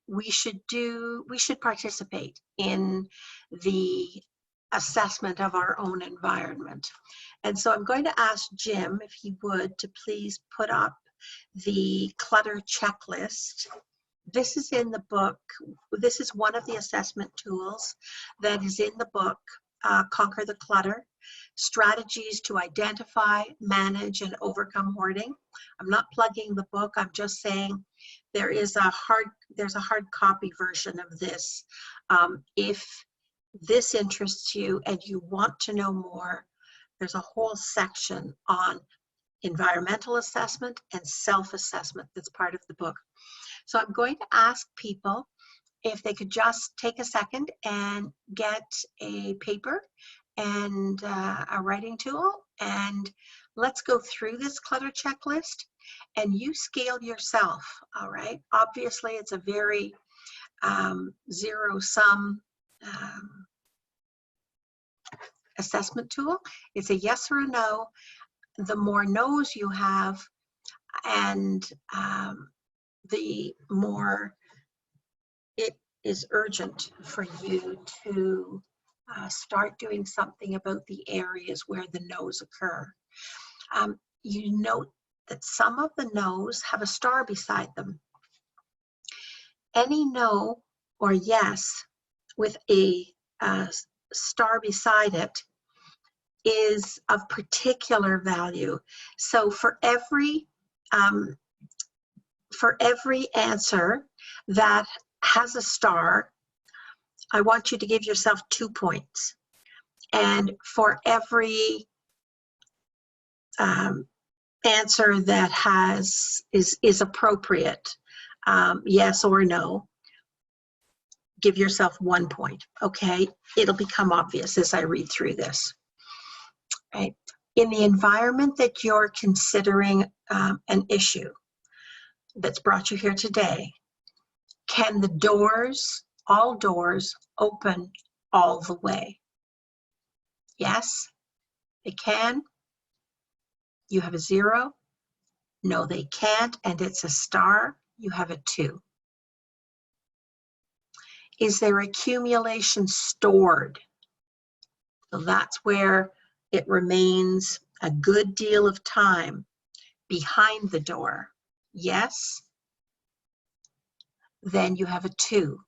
we should participate in the assessment of our own environment. And so I'm going to ask Jim, if he would, to please put up the clutter checklist. This is in the book. This is one of the assessment tools that is in the book, Conquer the Clutter, Strategies to Identify, Manage, and Overcome Hoarding. I'm not plugging the book. I'm just saying there's a hard copy version of this. If this interests you and you want to know more, there's a whole section on environmental assessment and self-assessment that's part of the book. So I'm going to ask people if they could just take a second and get a paper and a writing tool, and let's go through this clutter checklist, and you scale yourself, all right? Obviously, it's a very zero-sum assessment tool. It's a yes or a no. The more no's you have, and the more it is urgent for you to start doing something about the areas where the no's occur. You note that some of the no's have a star beside them. Any no or yes with a star beside it is of particular value. So for every answer that has a star, I want you to give yourself 2 points. And for every answer that is appropriate, yes or no, give yourself 1 point, okay? It'll become obvious as I read through this, right? In the environment that you're considering an issue that's brought you here today, can the doors, all doors, open all the way? Yes, they can. You have a 0. No, they can't, and it's a star. You have a 2. Is there accumulation stored? So that's where it remains a good deal of time behind the door. Yes. Then you have a 2.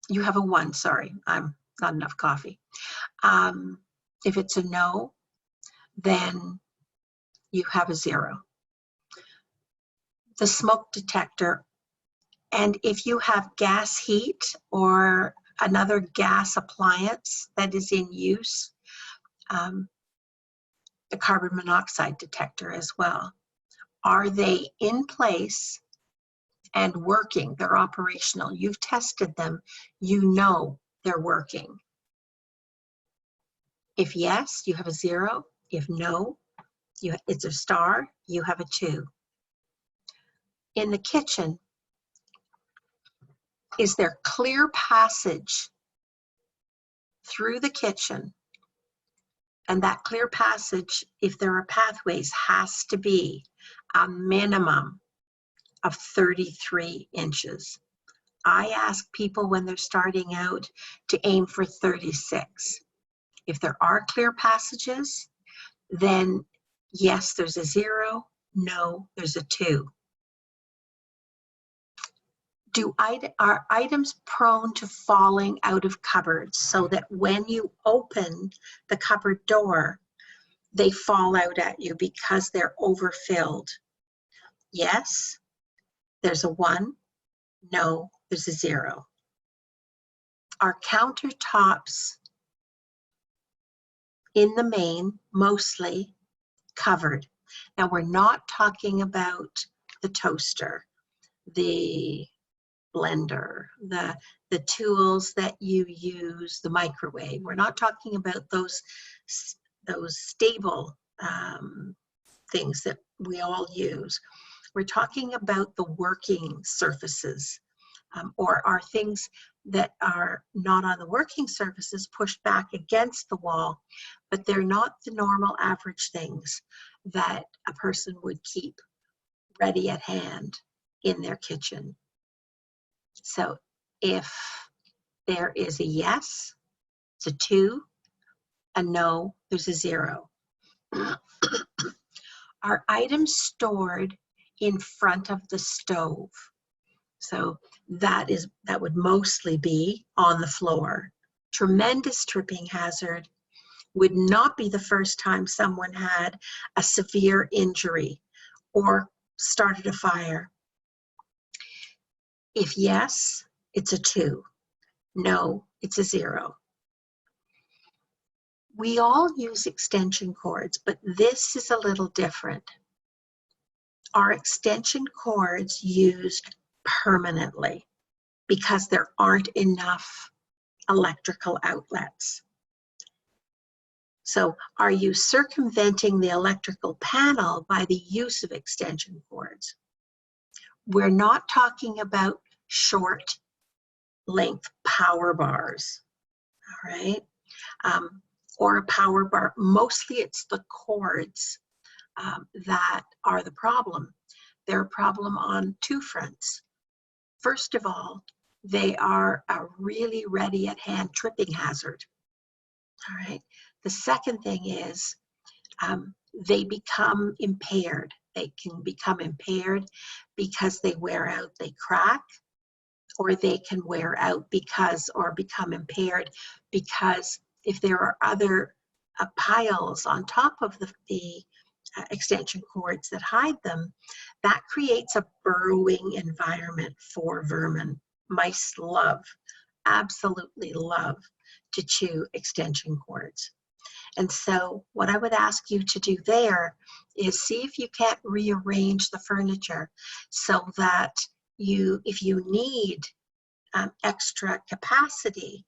You have a 1, sorry, I'm not enough coffee. If it's a no, then you have a 0. The smoke detector, and if you have gas heat or another gas appliance that is in use, the carbon monoxide detector as well. Are they in place and working? They're operational. You've tested them. You know they're working. If yes, you have a 0. If no, it's a star. You have a 2. In the kitchen, is there clear passage through the kitchen? And that clear passage, if there are pathways, has to be a minimum of 33 inches. I ask people when they're starting out to aim for 36. If there are clear passages, then yes, there's a 0. No, there's a 2. Are items prone to falling out of cupboards so that when you open the cupboard door, they fall out at you because they're overfilled? Yes, there's a 1. No, there's a 0. Are countertops in the main mostly covered? Now, we're not talking about the toaster, the blender, the tools that you use, the microwave. We're not talking about those stable things that we all use. We're talking about the working surfaces, or are things that are not on the working surfaces pushed back against the wall, but they're not the normal average things that a person would keep ready at hand in their kitchen. So if there is a yes, it's a 2, a no, there's a 0. Are items stored in front of the stove? So that would mostly be on the floor. Tremendous tripping hazard. Would not be the first time someone had a severe injury or started a fire. If yes, it's a 2. No, it's a 0. We all use extension cords, but this is a little different. Are extension cords used permanently because there aren't enough electrical outlets? So are you circumventing the electrical panel by the use of extension cords? We're not talking about short length power bars, all right? Or a power bar. Mostly it's the cords that are the problem. They're a problem on 2 fronts. First of all, they are a really ready at hand tripping hazard, all right? The second thing is they become impaired. They can become impaired because they wear out, they crack, or they can wear out because, or become impaired because if there are other piles on top of the extension cords that hide them, that creates a burrowing environment for vermin. Mice love, absolutely love to chew extension cords. And so what I would ask you to do there is see if you can't rearrange the furniture so that if you need extra capacity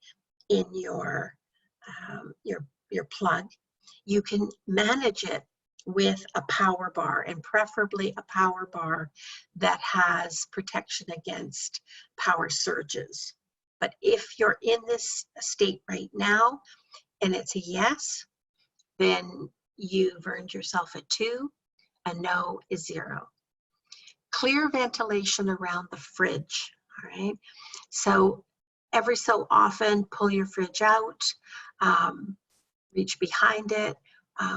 in your plug, you can manage it with a power bar, and preferably a power bar that has protection against power surges. But if you're in this state right now and it's a yes, then you've earned yourself a 2, a no is 0. Clear ventilation around the fridge, all right? So every so often, pull your fridge out, reach behind it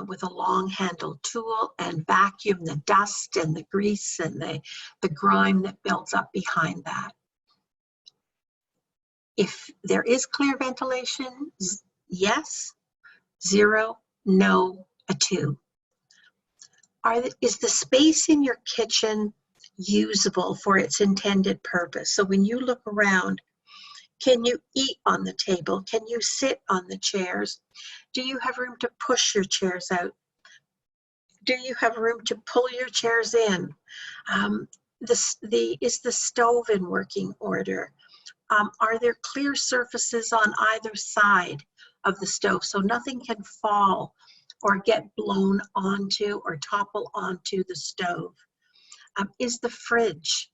with a long-handled tool and vacuum the dust and the grease and the grime that builds up behind that. If there is clear ventilation, yes, 0, no, a 2. Is the space in your kitchen usable for its intended purpose? So when you look around, can you eat on the table? Can you sit on the chairs? Do you have room to push your chairs out? Do you have room to pull your chairs in? Is the stove in working order? Are there clear surfaces on either side of the stove so nothing can fall or get blown onto or topple onto the stove? Is the fridge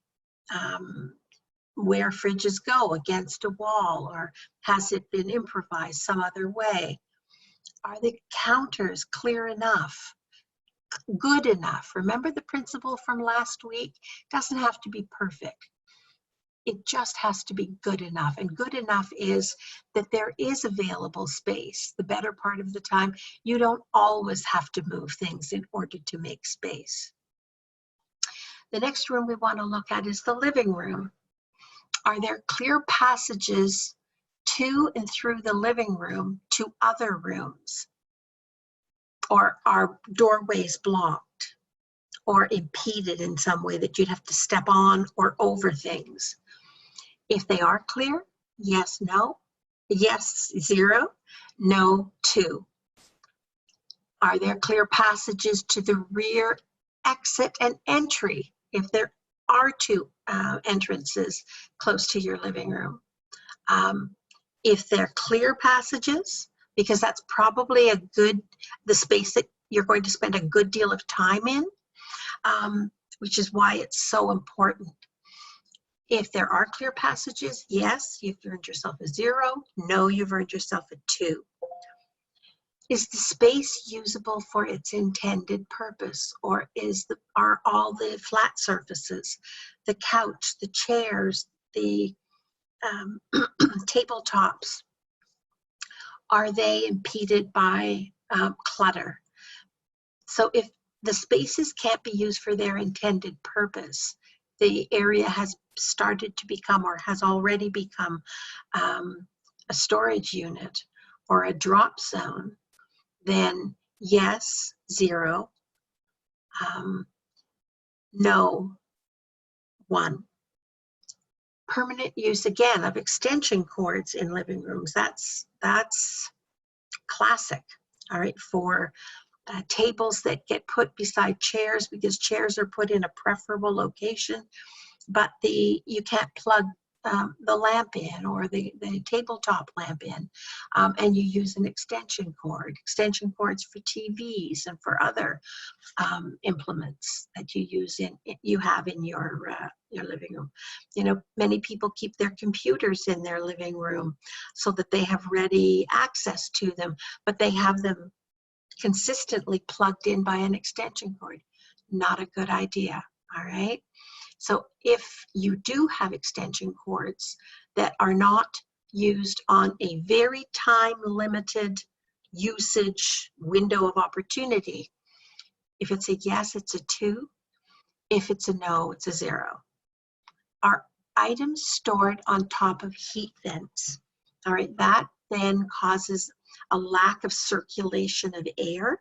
where fridges go, against a wall, or has it been improvised some other way? Are the counters clear enough, good enough? Remember the principle from last week? It doesn't have to be perfect. It just has to be good enough. And good enough is that there is available space. The better part of the time, you don't always have to move things in order to make space. The next room we want to look at is the living room. Are there clear passages to and through the living room to other rooms? Or are doorways blocked or impeded in some way that you'd have to step on or over things? If they are clear, yes, no. Yes, 0. No, 2. Are there clear passages to the rear exit and entry if there are 2 entrances close to your living room? If they're clear passages, because that's probably the space that you're going to spend a good deal of time in, which is why it's so important. If there are clear passages, yes, you've earned yourself a 0. No, you've earned yourself a 2. Is the space usable for its intended purpose, or are all the flat surfaces, the couch, the chairs, the tabletops, are they impeded by clutter? So if the spaces can't be used for their intended purpose, the area has started to become or has already become a storage unit or a drop zone, then yes, 0, no, 1. Permanent use again of extension cords in living rooms, that's classic. All right, for tables that get put beside chairs because chairs are put in a preferable location, but you can't plug the lamp in or the tabletop lamp in, and you use an extension cord. Extension cords for TVs and for other implements that you have in your living room. You know, many people keep their computers in their living room so that they have ready access to them, but they have them consistently plugged in by an extension cord. Not a good idea, all right? So if you do have extension cords that are not used on a very time-limited usage window of opportunity, if it's a yes, it's a 2. If it's a no, it's a 0. Are items stored on top of heat vents? All right, that then causes a lack of circulation of air,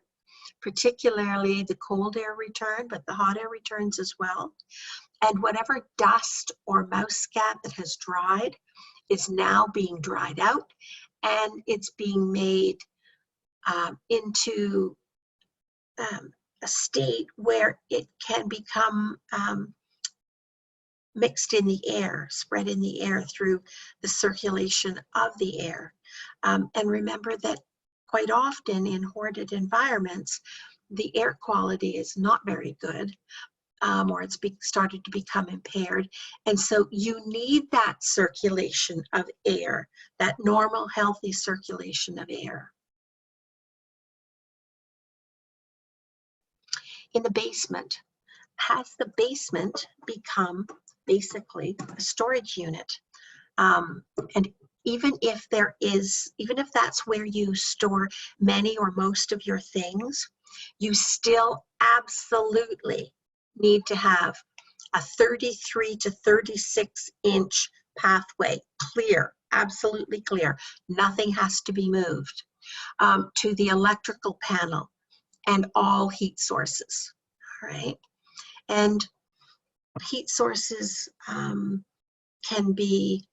particularly the cold air return, but the hot air returns as well. And whatever dust or mouse scat that has dried is now being dried out, and it's being made into a state where it can become mixed in the air, spread in the air through the circulation of the air. And remember that quite often in hoarded environments, the air quality is not very good, or it's started to become impaired. And so you need that circulation of air, that normal, healthy circulation of air. In the basement, has the basement become basically a storage unit? And even if that's where you store many or most of your things, you still absolutely need to have a 33 to 36 inch pathway clear, absolutely clear. Nothing has to be moved to the electrical panel and all heat sources, all right? And heat sources can be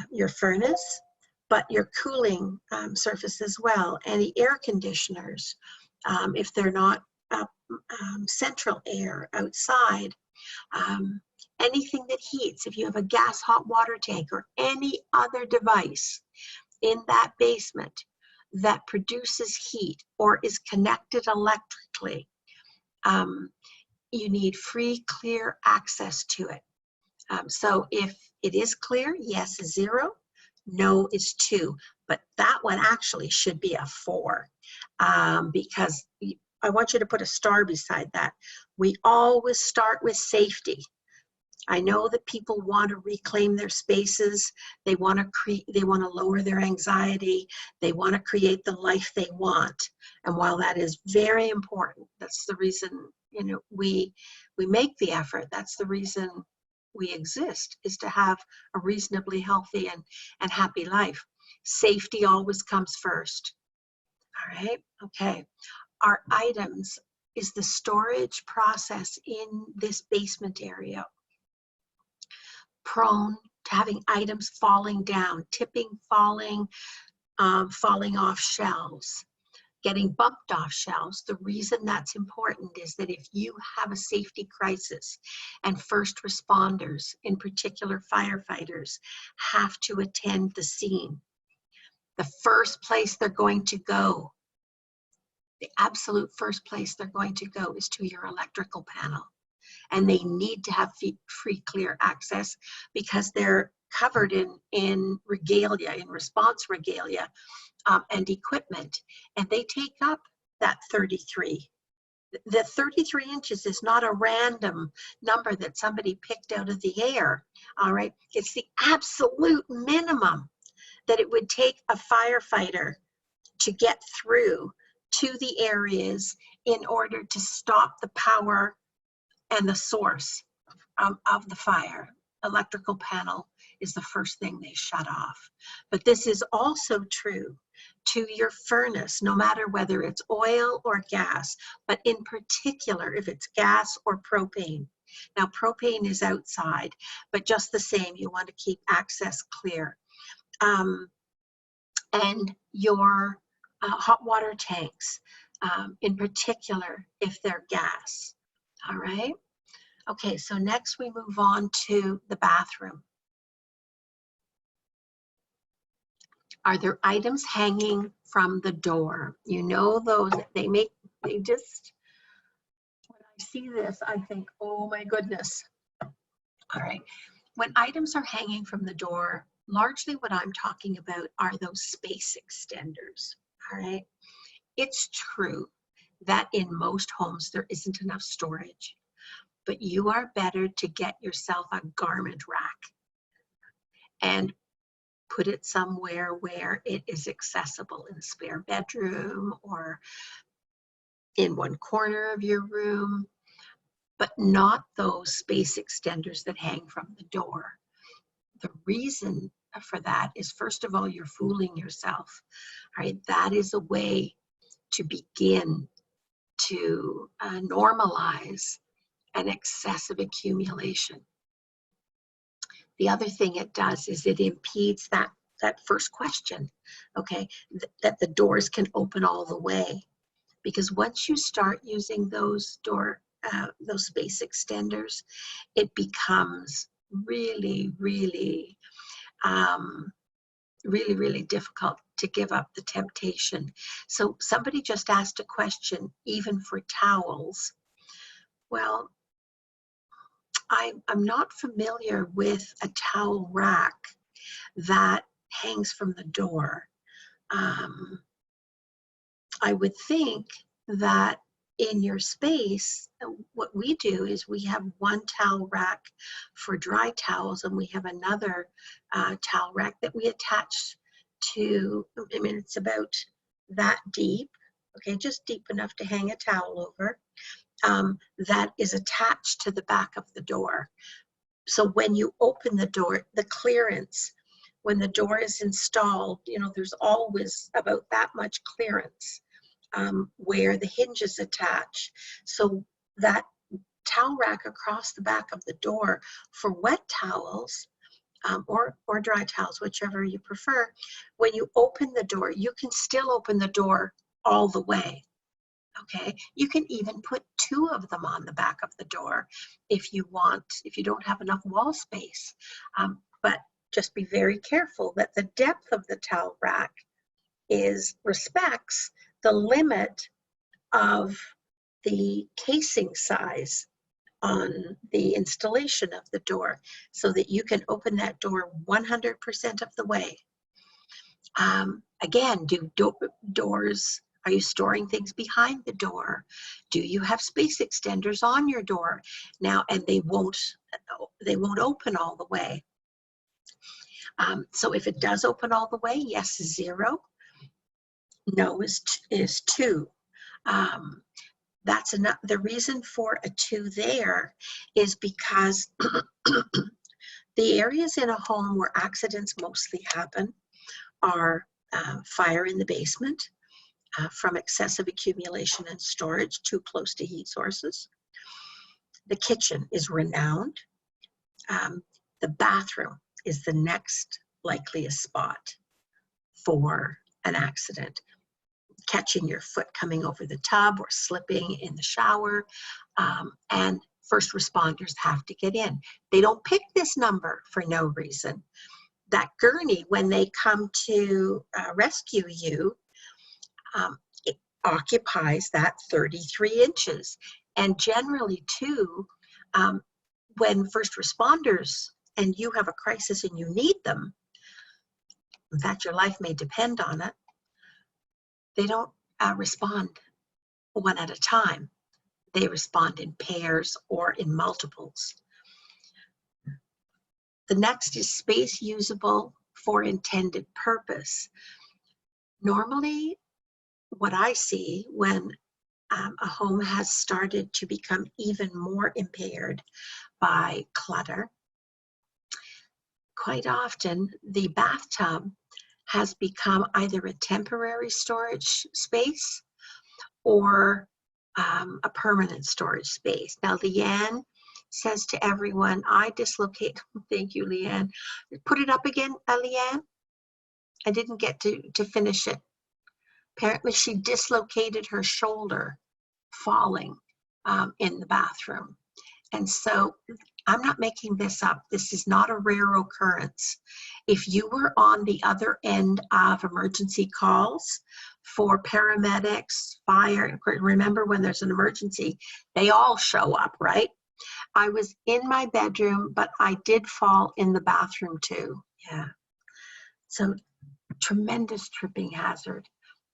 your furnace, but your cooling surface as well. Any air conditioners, if they're not central air outside, anything that heats, if you have a gas hot water tank or any other device in that basement that produces heat or is connected electrically, you need free, clear access to it. So if it is clear, yes is 0, no is 2, but that one actually should be a 4, because I want you to put a star beside that. We always start with safety. I know that people want to reclaim their spaces. They want to lower their anxiety. They want to create the life they want. And while that is very important, that's the reason, you know, we make the effort. That's the reason we exist, is to have a reasonably healthy and happy life. Safety always comes first. All right, okay. Our items, is the storage process in this basement area prone to having items falling down, tipping, falling, falling off shelves, getting bumped off shelves? The reason that's important is that if you have a safety crisis and first responders, in particular firefighters, have to attend the scene, the first place they're going to go, the absolute first place they're going to go is to your electrical panel. And they need to have free, clear access because they're covered in regalia, in response regalia and equipment. And they take up that 33 The 33 inches is not a random number that somebody picked out of the air, all right? It's the absolute minimum that it would take a firefighter to get through to the areas in order to stop the power and the source of the fire. Electrical panel is the first thing they shut off. But this is also true to your furnace, no matter whether it's oil or gas, but in particular if it's gas or propane. Now propane is outside, but just the same, you want to keep access clear. And your hot water tanks, in particular if they're gas, all right? Okay, so next we move on to the bathroom. Are there items hanging from the door? You know those, they just, when I see this, I think, oh my goodness. All right, when items are hanging from the door, largely what I'm talking about are those space extenders, all right? It's true that in most homes there isn't enough storage, but you are better to get yourself a garment rack and put it somewhere where it is accessible, in a spare bedroom or in one corner of your room, but not those space extenders that hang from the door. The reason for that is, first of all, you're fooling yourself, right? That is a way to begin to normalize an excessive accumulation. The other thing it does is it impedes that first question, okay, that the doors can open all the way. Because once you start using those space extenders, it becomes really, really, really difficult to give up the temptation. So somebody just asked a question, even for towels. Well, I'm not familiar with a towel rack that hangs from the door. I would think that in your space, what we do is we have one towel rack for dry towels, and we have another towel rack that we attach to, I mean, it's about that deep, okay, just deep enough to hang a towel over. That is attached to the back of the door. So when you open the door, the clearance, when the door is installed, you know, there's always about that much clearance where the hinges attach. So that towel rack across the back of the door for wet towels or dry towels, whichever you prefer, when you open the door, you can still open the door all the way. Okay, you can even put two of them on the back of the door if you want, if you don't have enough wall space. But just be very careful that the depth of the towel rack respects the limit of the casing size on the installation of the door, so that you can open that door 100% of the way. Again, doors, are you storing things behind the door? Do you have space extenders on your door now, and they won't open all the way? So if it does open all the way, yes, 0. No is 2. That's enough. The reason for a 2 there is because the areas in a home where accidents mostly happen are fire in the basement, from excessive accumulation and storage too close to heat sources. The kitchen is renowned. The bathroom is the next likeliest spot for an accident. Catching your foot coming over the tub or slipping in the shower, and first responders have to get in. They don't pick this number for no reason. That gurney, when they come to rescue you, it occupies that 33 inches. And generally too, when first responders and you have a crisis and you need them, in fact, your life may depend on it, they don't respond one at a time. they respond in pairs or in multiples. The next is space usable for intended purpose. Normally, what I see when a home has started to become even more impaired by clutter, quite often the bathtub has become either a temporary storage space or a permanent storage space. Now, Leanne says to everyone, I dislocate, thank you, Leanne. Put it up again, Leanne. I didn't get to finish it. Apparently she dislocated her shoulder falling in the bathroom. And so I'm not making this up. This is not a rare occurrence. If you were on the other end of emergency calls for paramedics, fire, remember when there's an emergency, they all show up, right? I was in my bedroom, but I did fall in the bathroom too. Yeah. So tremendous tripping hazard,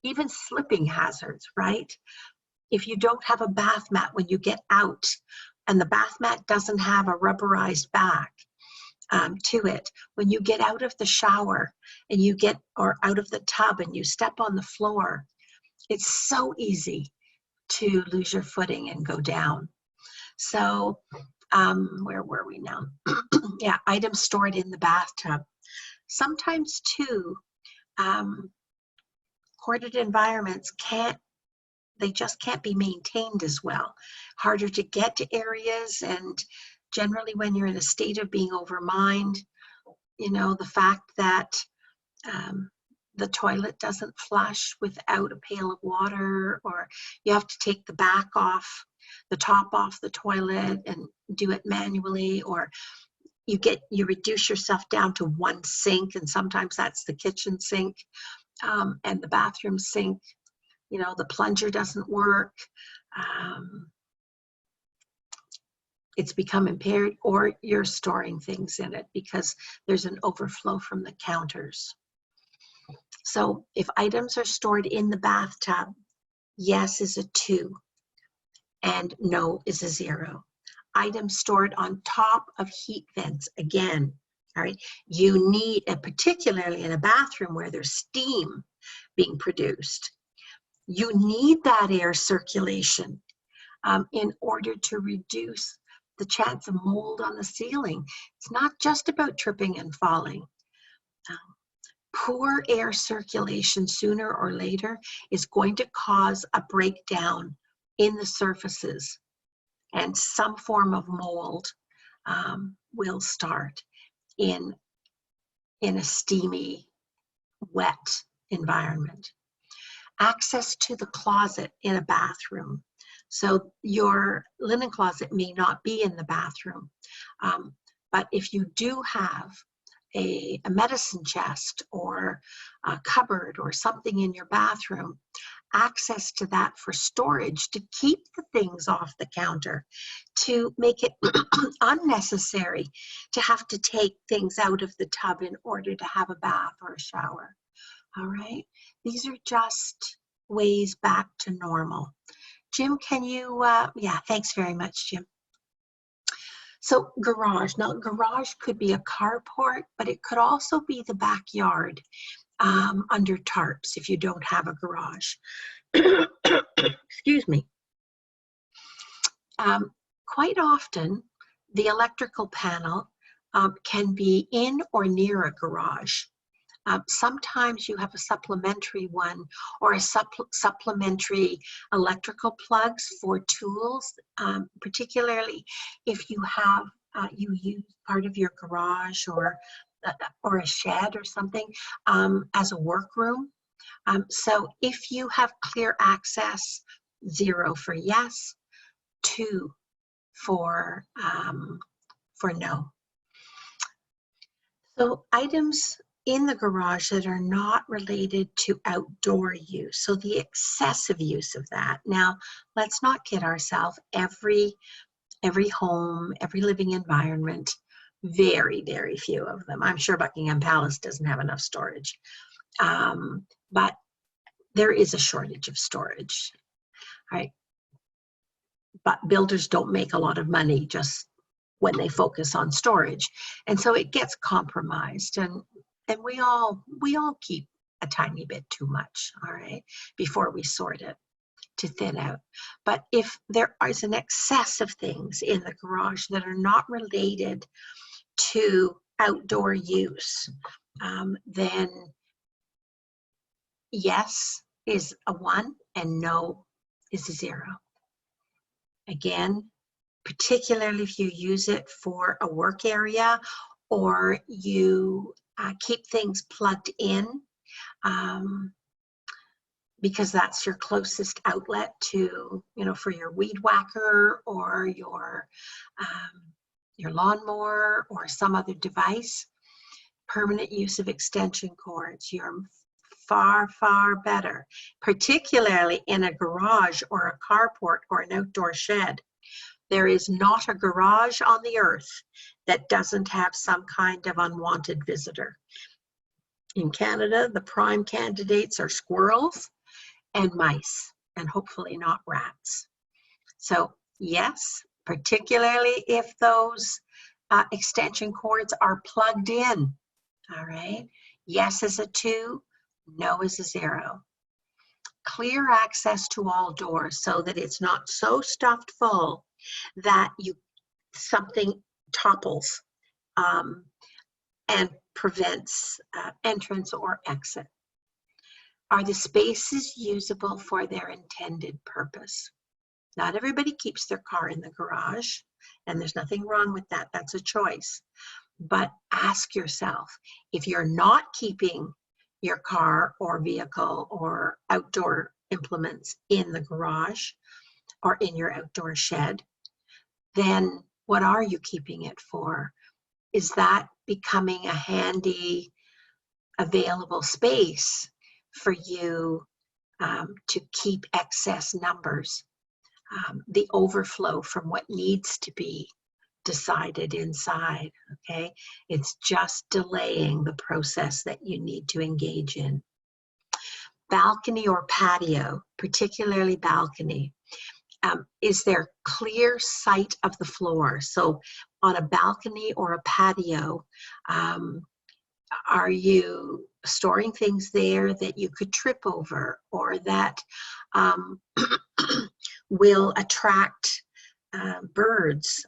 even slipping hazards, right? If you don't have a bath mat when you get out, and the bath mat doesn't have a rubberized back to it, when you get out of the shower and you get, or out of the tub and you step on the floor, it's so easy to lose your footing and go down. So where were we now? Yeah, items stored in the bathtub. Sometimes too, hoarded environments they just can't be maintained as well. Harder to get to areas, and generally when you're in a state of being overmined, you know, the fact that the toilet doesn't flush without a pail of water, or you have to take the back off, the top off the toilet and do it manually, or you reduce yourself down to one sink, and sometimes that's the kitchen sink and the bathroom sink. You know, the plunger doesn't work. It's become impaired, or you're storing things in it because there's an overflow from the counters. So if items are stored in the bathtub, yes is a 2 and no is a 0. Items stored on top of heat vents, again, all right, you need, and particularly in a bathroom where there's steam being produced, you need that air circulation in order to reduce the chance of mold on the ceiling. It's not just about tripping and falling. Poor air circulation sooner or later is going to cause a breakdown in the surfaces, and some form of mold will start in a steamy, wet environment. Access to the closet in a bathroom. So your linen closet may not be in the bathroom, but if you do have a medicine chest or a cupboard or something in your bathroom, access to that for storage, to keep the things off the counter, to make it unnecessary to have to take things out of the tub in order to have a bath or a shower. All right, these are just ways back to normal. Jim, can you, yeah, thanks very much, Jim. So garage, now garage could be a carport, but it could also be the backyard under tarps if you don't have a garage. Excuse me. Quite often, the electrical panel can be in or near a garage. Sometimes you have a supplementary one, or a supplementary electrical plugs for tools, particularly if you have, you use part of your garage or a shed or something as a workroom. So if you have clear access, 0 for yes, 2 for no. So items in the garage that are not related to outdoor use, so the excessive use of that. Now, let's not kid ourselves. Every home, every living environment, very, very few of them. I'm sure Buckingham Palace doesn't have enough storage, but there is a shortage of storage. All right. but builders don't make a lot of money just when they focus on storage. And so it gets compromised, and we all keep a tiny bit too much, all right, before we sort it to thin out. But if there is an excess of things in the garage that are not related to outdoor use, then yes is a 1 and no is a 0. Again, particularly if you use it for a work area or you keep things plugged in, because that's your closest outlet to, for your weed whacker or your lawnmower or some other device. Permanent use of extension cords, you're far, far better, particularly in a garage or a carport or an outdoor shed. There is not a garage on the earth that doesn't have some kind of unwanted visitor. In Canada, the prime candidates are squirrels and mice, and hopefully not rats. So yes, particularly if those extension cords are plugged in, all right? Yes is a 2, no is a 0. Clear access to all doors so that it's not so stuffed full that something topples and prevents entrance or exit. Are the spaces usable for their intended purpose? Not everybody keeps their car in the garage, and there's nothing wrong with that. That's a choice. But ask yourself, if you're not keeping your car or vehicle or outdoor implements in the garage or in your outdoor shed, then what are you keeping it for? Is that becoming a handy, available space for you to keep excess numbers, the overflow from what needs to be decided inside, okay? It's just delaying the process that you need to engage in. Balcony or patio, particularly balcony. Is there clear sight of the floor? So on a balcony or a patio, are you storing things there that you could trip over or that will attract birds?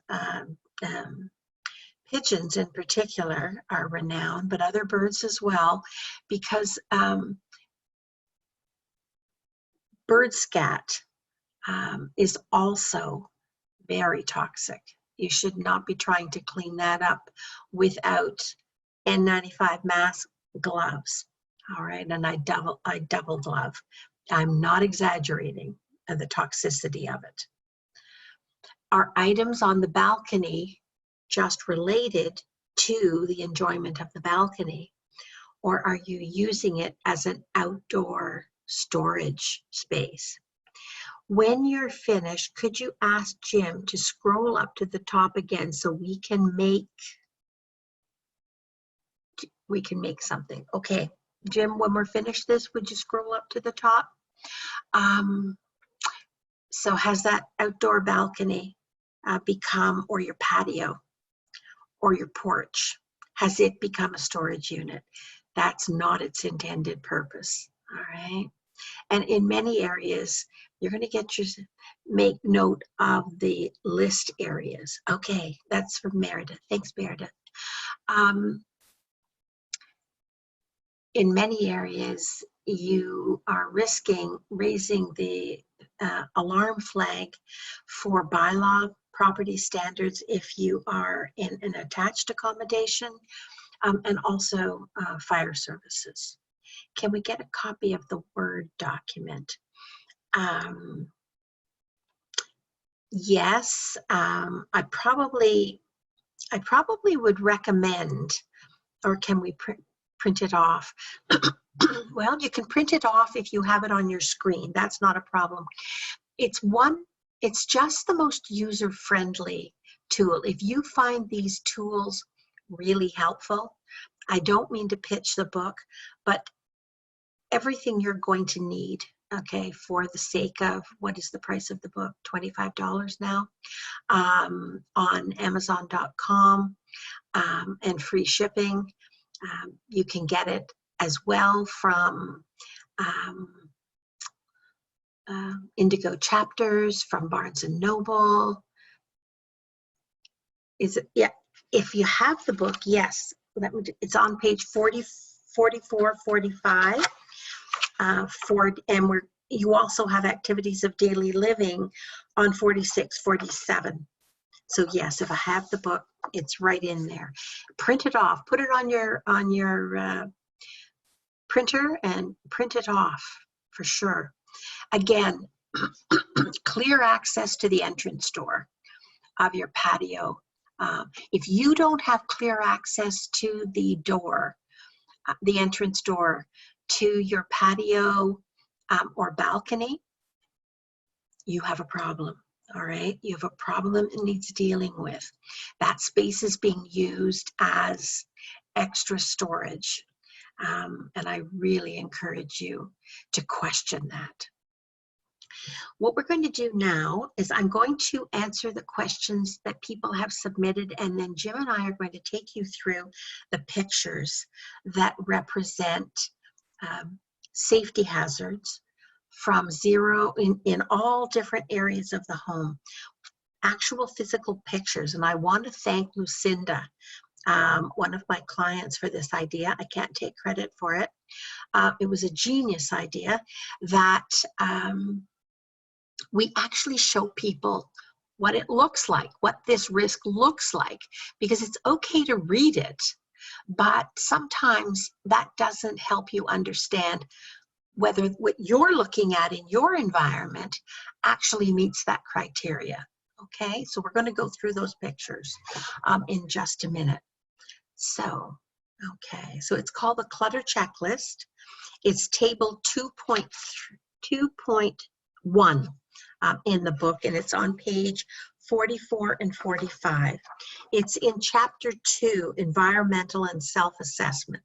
Pigeons in particular are renowned, but other birds as well, because bird scat is also very toxic. You should not be trying to clean that up without N95 mask, gloves, all right? And I double glove. I'm not exaggerating the toxicity of it. Are items on the balcony just related to the enjoyment of the balcony? Or are you using it as an outdoor storage space? When you're finished, could you ask Jim to scroll up to the top again so we can make something? Okay, Jim, when we're finished this, would you scroll up to the top? So has that outdoor balcony become, or your patio, or your porch, has it become a storage unit? That's not its intended purpose, all right? And in many areas, you're going to make note of the list areas. Okay, that's from Meredith. Thanks, Meredith. In many areas, you are risking raising the alarm flag for bylaw property standards if you are in an attached accommodation, and also fire services. Can we get a copy of the Word document? Yes, I probably would recommend, or can we print it off? Well, you can print it off if you have it on your screen. That's not a problem. It's just the most user-friendly tool. If you find these tools really helpful, I don't mean to pitch the book, but everything you're going to need okay, for the sake of, what is the price of the book? $25 now, on Amazon.com, and free shipping. You can get it as well from Indigo Chapters, from Barnes and Noble. Is it? Yeah. If you have the book, yes. It's on page 40, 44, 45. And you also have activities of daily living on 46, 47. So yes, if I have the book, it's right in there. Print it off. Put it on your printer and print it off for sure. Again, clear access to the entrance door of your patio. If you don't have clear access to the door, the entrance door to your patio or balcony, you have a problem. All right, you have a problem that needs dealing with. That space is being used as extra storage. And I really encourage you to question that. What we're going to do now is I'm going to answer the questions that people have submitted, and then Jim and I are going to take you through the pictures that represent safety hazards from zero in all different areas of the home. Actual physical pictures. And I want to thank Lucinda, one of my clients, for this idea. I can't take credit for it. It was a genius idea that we actually show people what it looks like, what this risk looks like, because it's okay to read it, but sometimes that doesn't help you understand whether what you're looking at in your environment actually meets that criteria. Okay, so we're going to go through those pictures in just a minute. So, okay, so it's called the Clutter Checklist. It's table 2.1 in the book, and it's on page 44 and 45. It's in chapter 2, Environmental and Self-Assessment.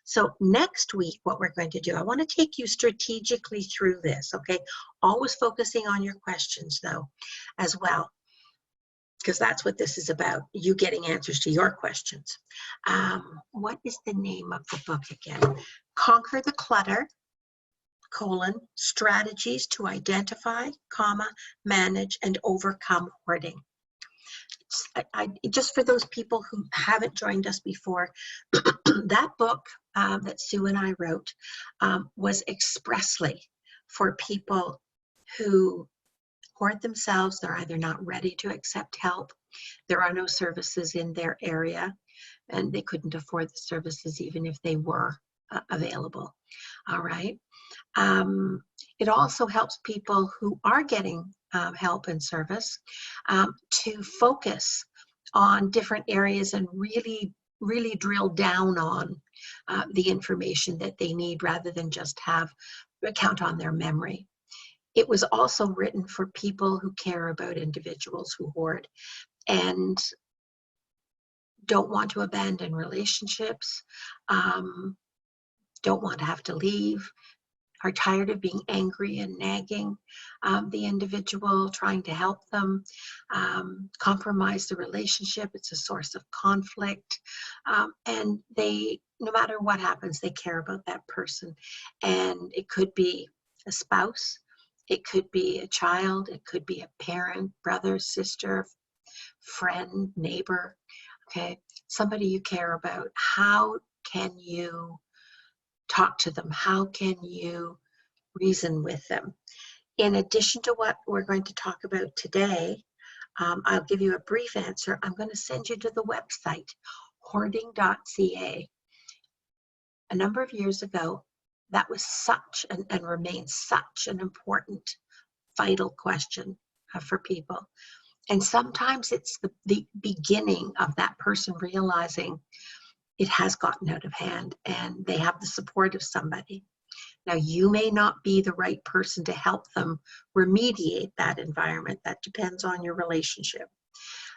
So next week, what we're going to do, I want to take you strategically through this, okay? Always focusing on your questions, though, as well, because that's what this is about, you getting answers to your questions. What is the name of the book again? Conquer the Clutter, Strategies to Identify, Manage, and Overcome Hoarding. Just for those people who haven't joined us before, that book that Sue and I wrote was expressly for people who hoard themselves. They're either not ready to accept help, there are no services in their area, and they couldn't afford the services even if they were available. All right. It also helps people who are getting help and service to focus on different areas and really drill down on the information that they need, rather than just count on their memory. It was also written for people who care about individuals who hoard and don't want to abandon relationships, don't want to have to leave, are tired of being angry and nagging the individual, trying to help them, compromise the relationship. It's a source of conflict. And they, no matter what happens, they care about that person. And it could be a spouse, it could be a child, it could be a parent, brother, sister, friend, neighbor, okay? Somebody you care about. How can you talk to them? How can you reason with them? In addition to what we're going to talk about today, I'll give you a brief answer. I'm going to send you to the website, hoarding.ca. A number of years ago, that was such and remains such an important, vital question for people. And sometimes it's the beginning of that person realizing it has gotten out of hand and they have the support of somebody. Now, you may not be the right person to help them remediate that environment. That depends on your relationship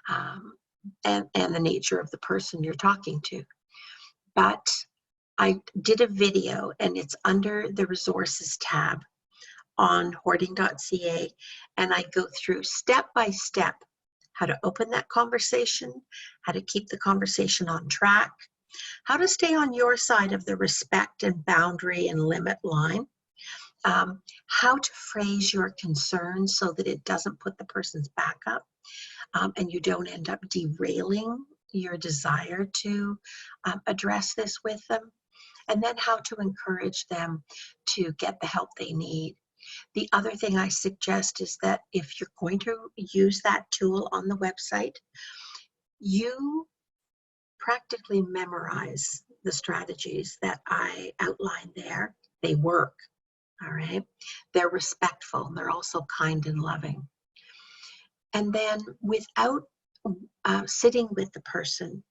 and the nature of the person you're talking to. But I did a video, and it's under the resources tab on hoarding.ca, and I go through step by step how to open that conversation, how to keep the conversation on track, how to stay on your side of the respect and boundary and limit line, how to phrase your concerns so that it doesn't put the person's back up, and you don't end up derailing your desire to address this with them, and then how to encourage them to get the help they need. The other thing I suggest is that if you're going to use that tool on the website, you practically memorize the strategies that I outlined there. They work, all right? They're respectful, and they're also kind and loving. And then without sitting with the person,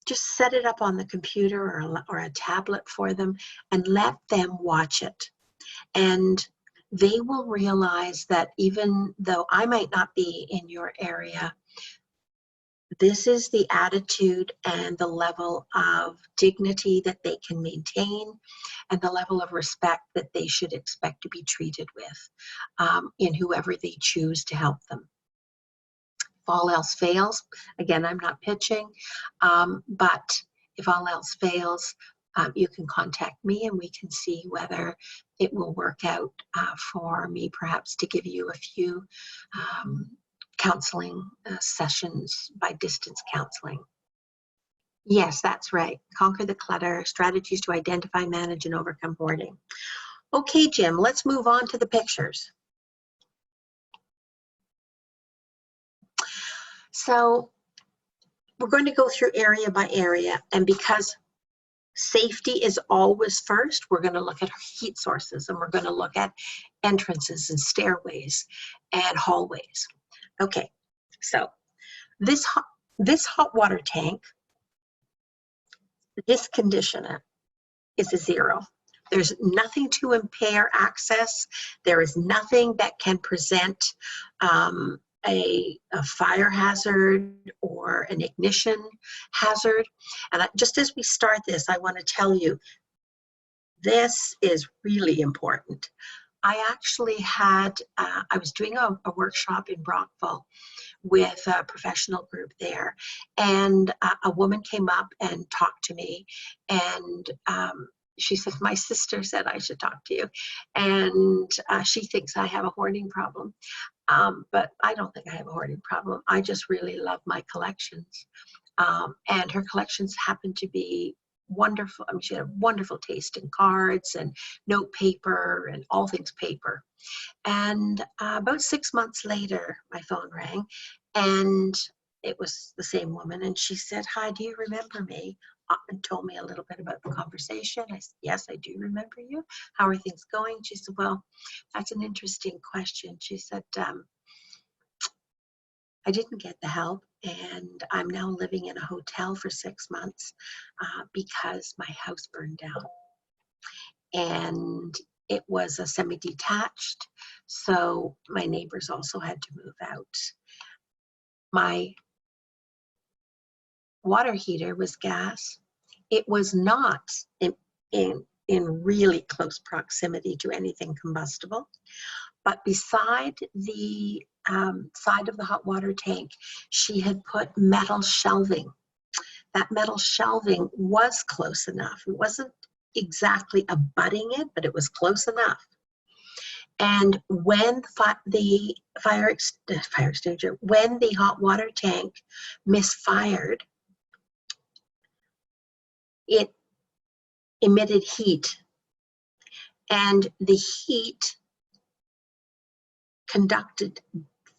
just set it up on the computer or a tablet for them and let them watch it. And they will realize that even though I might not be in your area, this is the attitude and the level of dignity that they can maintain and the level of respect that they should expect to be treated with in whoever they choose to help them. If all else fails, again, I'm not pitching, but if all else fails, you can contact me and we can see whether it will work out for me perhaps to give you a few counseling sessions by distance counseling. Yes, that's right. Conquer the clutter, strategies to identify, manage, and overcome hoarding. Okay, Jim, let's move on to the pictures. So we're going to go through area by area, and because safety is always first, we're going to look at heat sources, and we're going to look at entrances and stairways and hallways. Okay, so this hot water tank, this conditioner is a 0. There's nothing to impair access. There is nothing that can present a fire hazard or an ignition hazard. And just as we start this, I want to tell you, this is really important. I actually had, I was doing a workshop in Brockville with a professional group there, and a woman came up and talked to me, and she said, my sister said I should talk to you, and she thinks I have a hoarding problem. But I don't think I have a hoarding problem. I just really love my collections. And her collections happen to be wonderful. I mean, she had a wonderful taste in cards and note paper and all things paper. And about 6 months later, my phone rang, and it was the same woman. And she said, hi, do you remember me? And told me a little bit about the conversation. I said, yes, I do remember you. How are things going? She said, well, that's an interesting question. She said, I didn't get the help, and I'm now living in a hotel for 6 months because my house burned down. And it was a semi-detached, so my neighbors also had to move out. My water heater was gas. It was not in really close proximity to anything combustible, but beside the side of the hot water tank, she had put metal shelving. That metal shelving was close enough. It wasn't exactly abutting it, but it was close enough. And when the fire extinguisher, when the hot water tank misfired, it emitted heat, and the heat conducted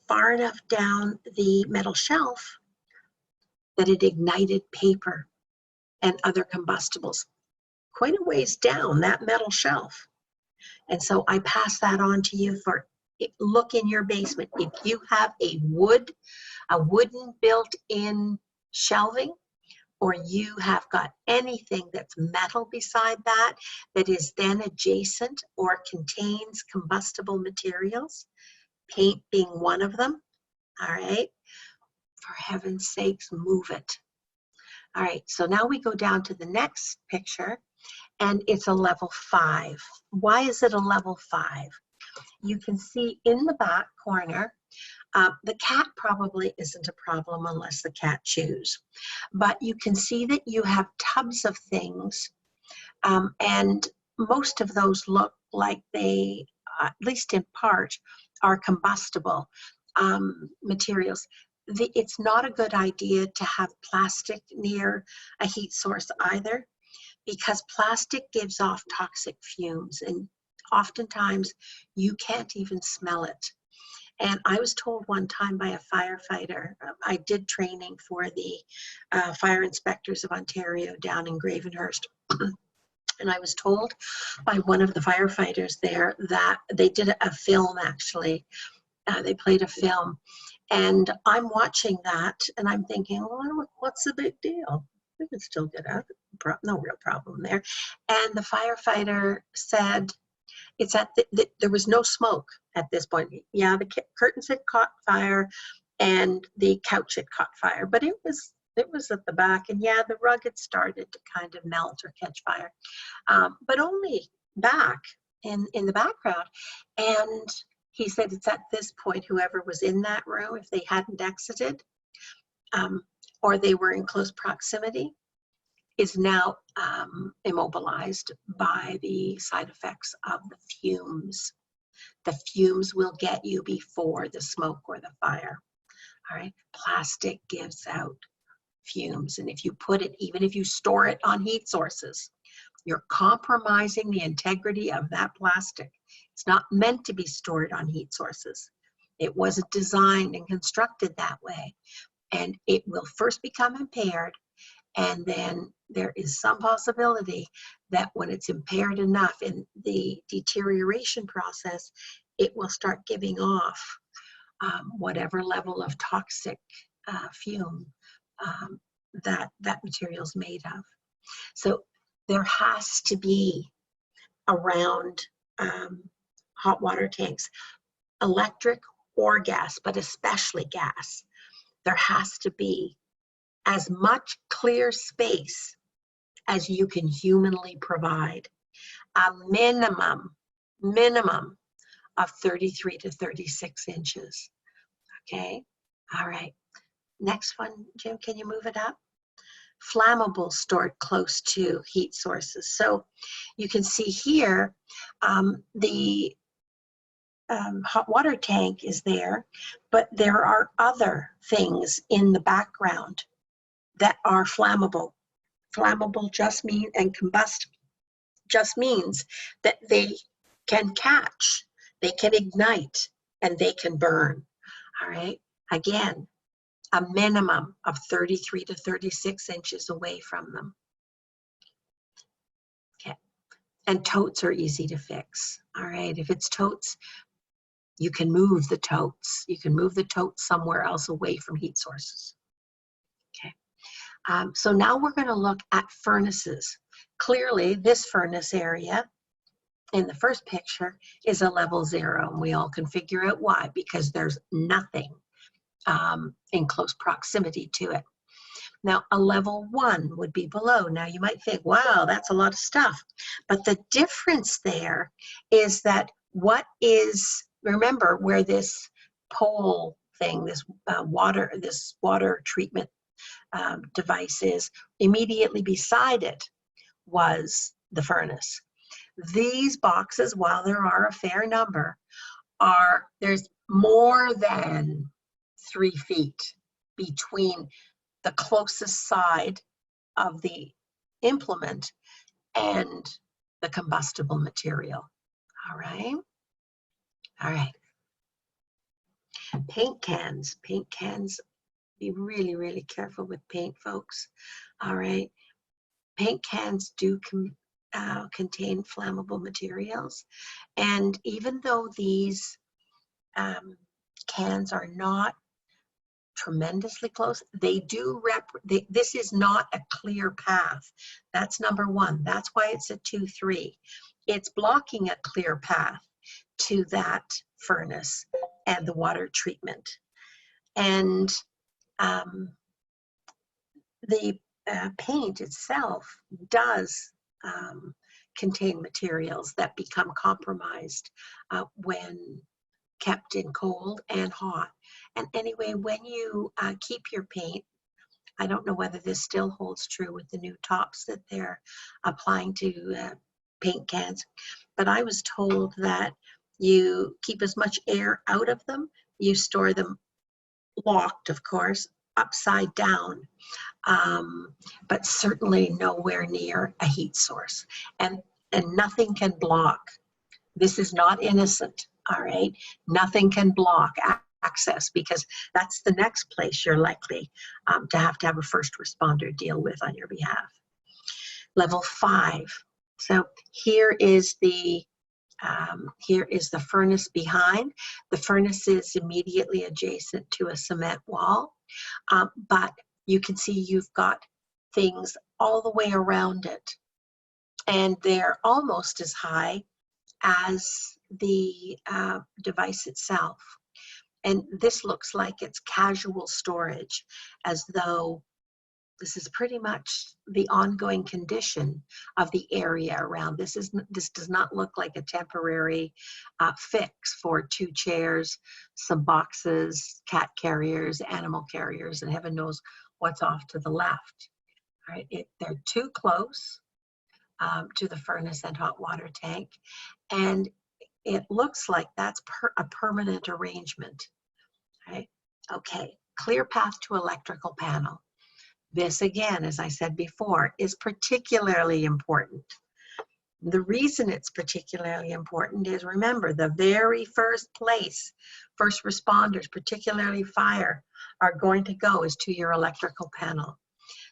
far enough down the metal shelf that it ignited paper and other combustibles quite a ways down that metal shelf. And so I pass that on to you for look in your basement. If you have a wooden built-in shelving, or you have got anything that's metal beside that, that is then adjacent or contains combustible materials, paint being one of them, all right? For heaven's sakes, move it. All right, so now we go down to the next picture, and it's a level 5. Why is it a level 5? You can see in the back corner, the cat probably isn't a problem unless the cat chews. But you can see that you have tubs of things, and most of those look like they, at least in part, are combustible materials. It's not a good idea to have plastic near a heat source either, because plastic gives off toxic fumes, and oftentimes you can't even smell it. And I was told one time by a firefighter, I did training for the Fire Inspectors of Ontario down in Gravenhurst. And I was told by one of the firefighters there that they did a film, actually. They played a film. And I'm watching that and I'm thinking, well, what's the big deal? We can still get out. No real problem there. And the firefighter said, it's at there was no smoke at this point. Yeah, the curtains had caught fire and the couch had caught fire, but it was at the back, and yeah, the rug had started to kind of melt or catch fire, but only back in the background. And he said it's at this point, whoever was in that room, if they hadn't exited, or they were in close proximity, is now immobilized by the side effects of the fumes. The fumes will get you before the smoke or the fire. All right, plastic gives out fumes, and if you put it, even if you store it on heat sources, you're compromising the integrity of that plastic. It's not meant to be stored on heat sources. It wasn't designed and constructed that way, and it will first become impaired. And then there is some possibility that when it's impaired enough in the deterioration process, it will start giving off whatever level of toxic fume that material is made of. So there has to be around hot water tanks, electric or gas, but especially gas, there has to be as much clear space as you can humanly provide. A minimum of 33 to 36 inches. Okay, all right. Next one, Jim, can you move it up? Flammable stored close to heat sources. So you can see here, the hot water tank is there, but there are other things in the background that are flammable. Flammable just mean, and combust just means that they can catch, they can ignite, and they can burn. All right. Again, a minimum of 33 to 36 inches away from them. Okay. And totes are easy to fix. All right. If it's totes, you can move the totes. You can move the totes somewhere else away from heat sources. Okay. So now we're going to look at furnaces. Clearly, this furnace area in the first picture is a level 0, and we all can figure out why, because there's nothing in close proximity to it. Now, a level 1 would be below. Now, you might think, wow, that's a lot of stuff. But the difference there is that remember where this pole thing, this water treatment device is, immediately beside it was the furnace. These boxes, while there are a fair number, there's more than 3 feet between the closest side of the implement and the combustible material. All right. All right. Paint cans. Paint cans. Be really, really careful with paint, folks. All right. Paint cans do contain flammable materials. And even though these cans are not tremendously close, they do this is not a clear path. That's number 1. That's why it's a 2-3. It's blocking a clear path to that furnace and the water treatment. And the paint itself does contain materials that become compromised when kept in cold and hot. And anyway, when you keep your paint, I don't know whether this still holds true with the new tops that they're applying to paint cans, but I was told that you keep as much air out of them. You store them locked, of course, upside down, but certainly nowhere near a heat source. And nothing can block. This is not innocent, all right? Nothing can block access, because that's the next place you're likely to have a first responder deal with on your behalf. Level 5. So here is the furnace behind. The furnace is immediately adjacent to a cement wall, but you can see you've got things all the way around it, and they're almost as high as the device itself. And this looks like it's casual storage, as though this is pretty much the ongoing condition of the area around. This does not look like a temporary fix for 2 chairs, some boxes, cat carriers, animal carriers, and heaven knows what's off to the left. All right, they're too close to the furnace and hot water tank, and it looks like that's a permanent arrangement. Right? Okay, clear path to electrical panel. This, again, as I said before, is particularly important. The reason it's particularly important is, remember, the very first place first responders, particularly fire, are going to go is to your electrical panel.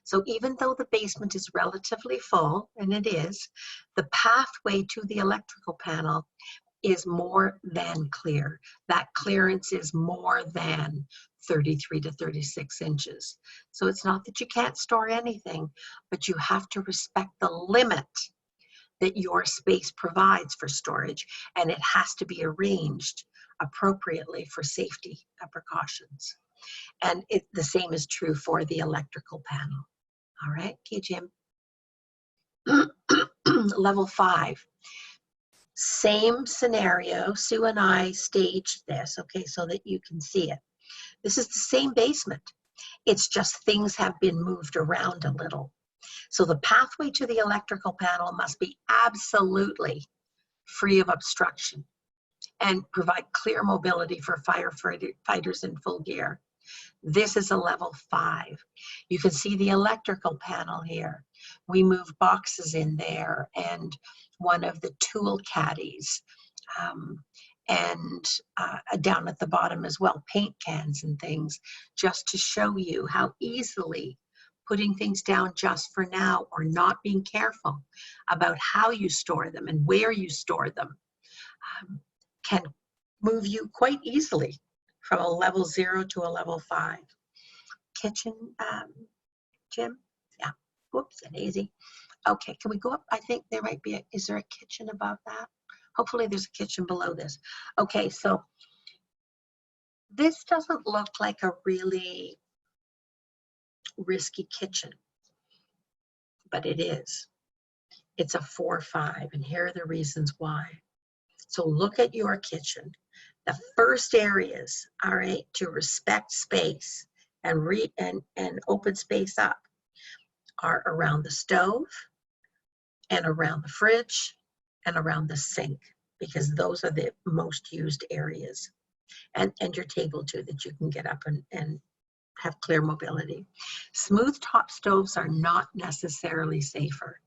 So even though the basement is relatively full, and it is, the pathway to the electrical panel is more than clear. That clearance is more than 33 to 36 inches. So it's not that you can't store anything, but you have to respect the limit that your space provides for storage, and it has to be arranged appropriately for safety precautions. And the same is true for the electrical panel. All right, okay, Jim. Level 5. Same scenario. Sue and I staged this, okay, so that you can see it. This is the same basement. It's just things have been moved around a little. So the pathway to the electrical panel must be absolutely free of obstruction and provide clear mobility for firefighters in full gear. This is a level 5. You can see the electrical panel here. We moved boxes in there and one of the tool caddies, and down at the bottom as well, paint cans and things, just to show you how easily putting things down just for now, or not being careful about how you store them and where you store them, can move you quite easily from a level 0 to a level 5. Kitchen, Jim? Yeah, whoops, and easy. Okay, can we go up? I think there might be, is there a kitchen above that? Hopefully there's a kitchen below this. Okay, so this doesn't look like a really risky kitchen, but it is. It's a 4-5, and here are the reasons why. So look at your kitchen. The first areas, all right, to respect space and open space up are around the stove and around the fridge and around the sink, because those are the most used areas. And your table too, that you can get up and have clear mobility. Smooth top stoves are not necessarily safer.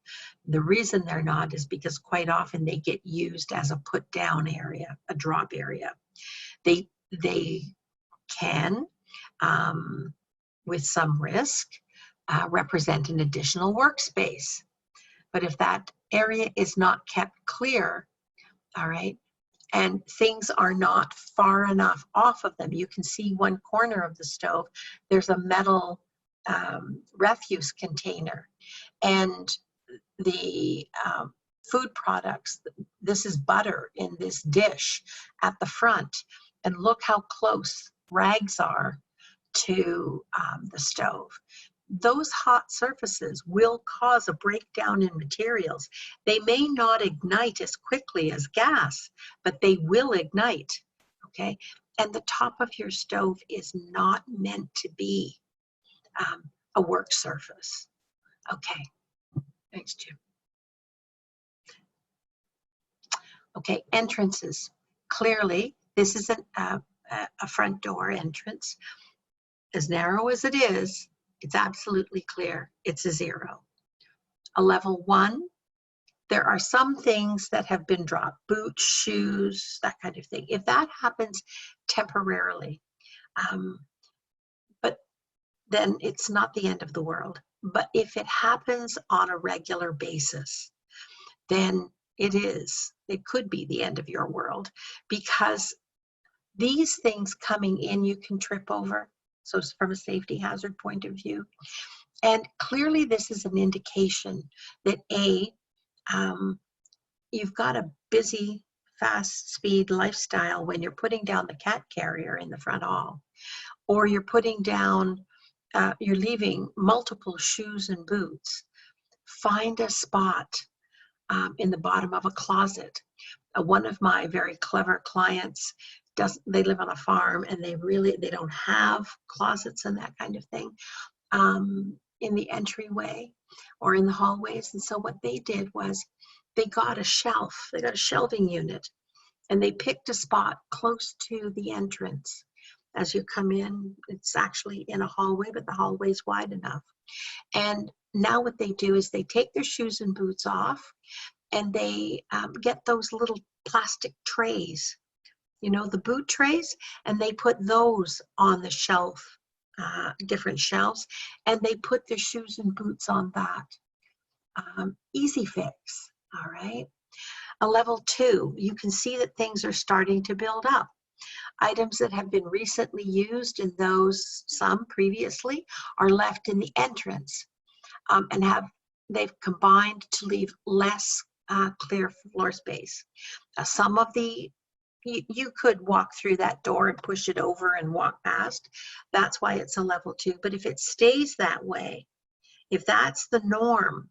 The reason they're not is because quite often they get used as a put down area, a drop area. They can, with some risk, represent an additional workspace. But if that area is not kept clear, all right, and things are not far enough off of them, you can see one corner of the stove, there's a metal refuse container, and the food products, this is butter in this dish at the front, and look how close rags are to the stove. those hot surfaces will cause a breakdown in materials. They may not ignite as quickly as gas, but they will ignite, okay? And the top of your stove is not meant to be a work surface. Okay, thanks, Jim. Okay, entrances. Clearly, this is a front door entrance. As narrow as it is, it's absolutely clear. It's a 0. A level 1, there are some things that have been dropped, boots, shoes, that kind of thing. If that happens temporarily, but then it's not the end of the world. But if it happens on a regular basis, then it could be the end of your world, because these things coming in, you can trip over. So from a safety hazard point of view. And clearly this is an indication that you've got a busy, fast speed lifestyle when you're putting down the cat carrier in the front hall, or you're putting down, you're leaving multiple shoes and boots. Find a spot in the bottom of a closet. One of my very clever clients, they live on a farm, and they don't have closets and that kind of thing in the entryway or in the hallways. And so what they did was they got a shelving unit, and they picked a spot close to the entrance. As you come in, it's actually in a hallway, but the hallway's wide enough. And now what they do is they take their shoes and boots off, and they get those little plastic trays, the boot trays, and they put those on the shelf, different shelves, and they put their shoes and boots on that. Easy fix, all right? A level 2, you can see that things are starting to build up. Items that have been recently used and some previously are left in the entrance, and they've combined to leave less clear floor space. Some of you could walk through that door and push it over and walk past. That's why it's a level 2. But if it stays that way, if that's the norm,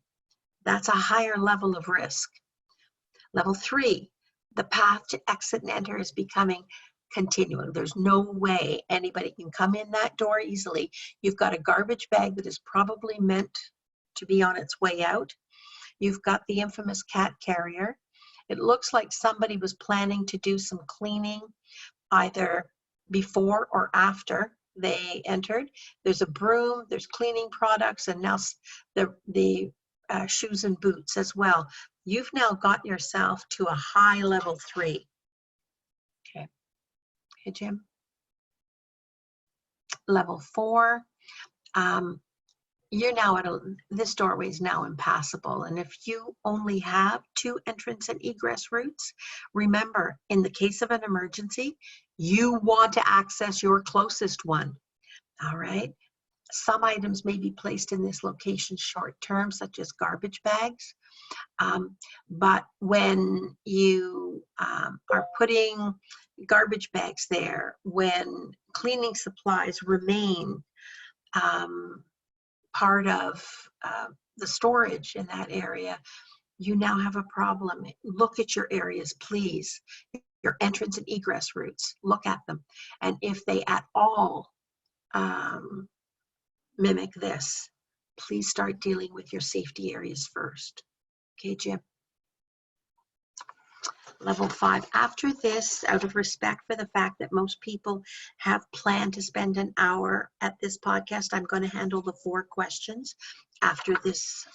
that's a higher level of risk. Level 3, the path to exit and enter is becoming continual. There's no way anybody can come in that door easily. You've got a garbage bag that is probably meant to be on its way out. You've got the infamous cat carrier. It looks like somebody was planning to do some cleaning either before or after they entered. There's a broom, there's cleaning products, and now the shoes and boots as well. You've now got yourself to a high level 3. Okay, Jim. Level 4. You're now this doorway is now impassable. And if you only have 2 entrance and egress routes, remember, in the case of an emergency, you want to access your closest one, all right? Some items may be placed in this location short term, such as garbage bags. But when you are putting garbage bags there, when cleaning supplies remain part of the storage in that area, you now have a problem. Look at your areas, please. Your entrance and egress routes, look at them. And if they at all mimic this, please start dealing with your safety areas first. Okay, Jim? Level 5. After this, out of respect for the fact that most people have planned to spend an hour at this podcast, I'm going to handle the 4 questions after this,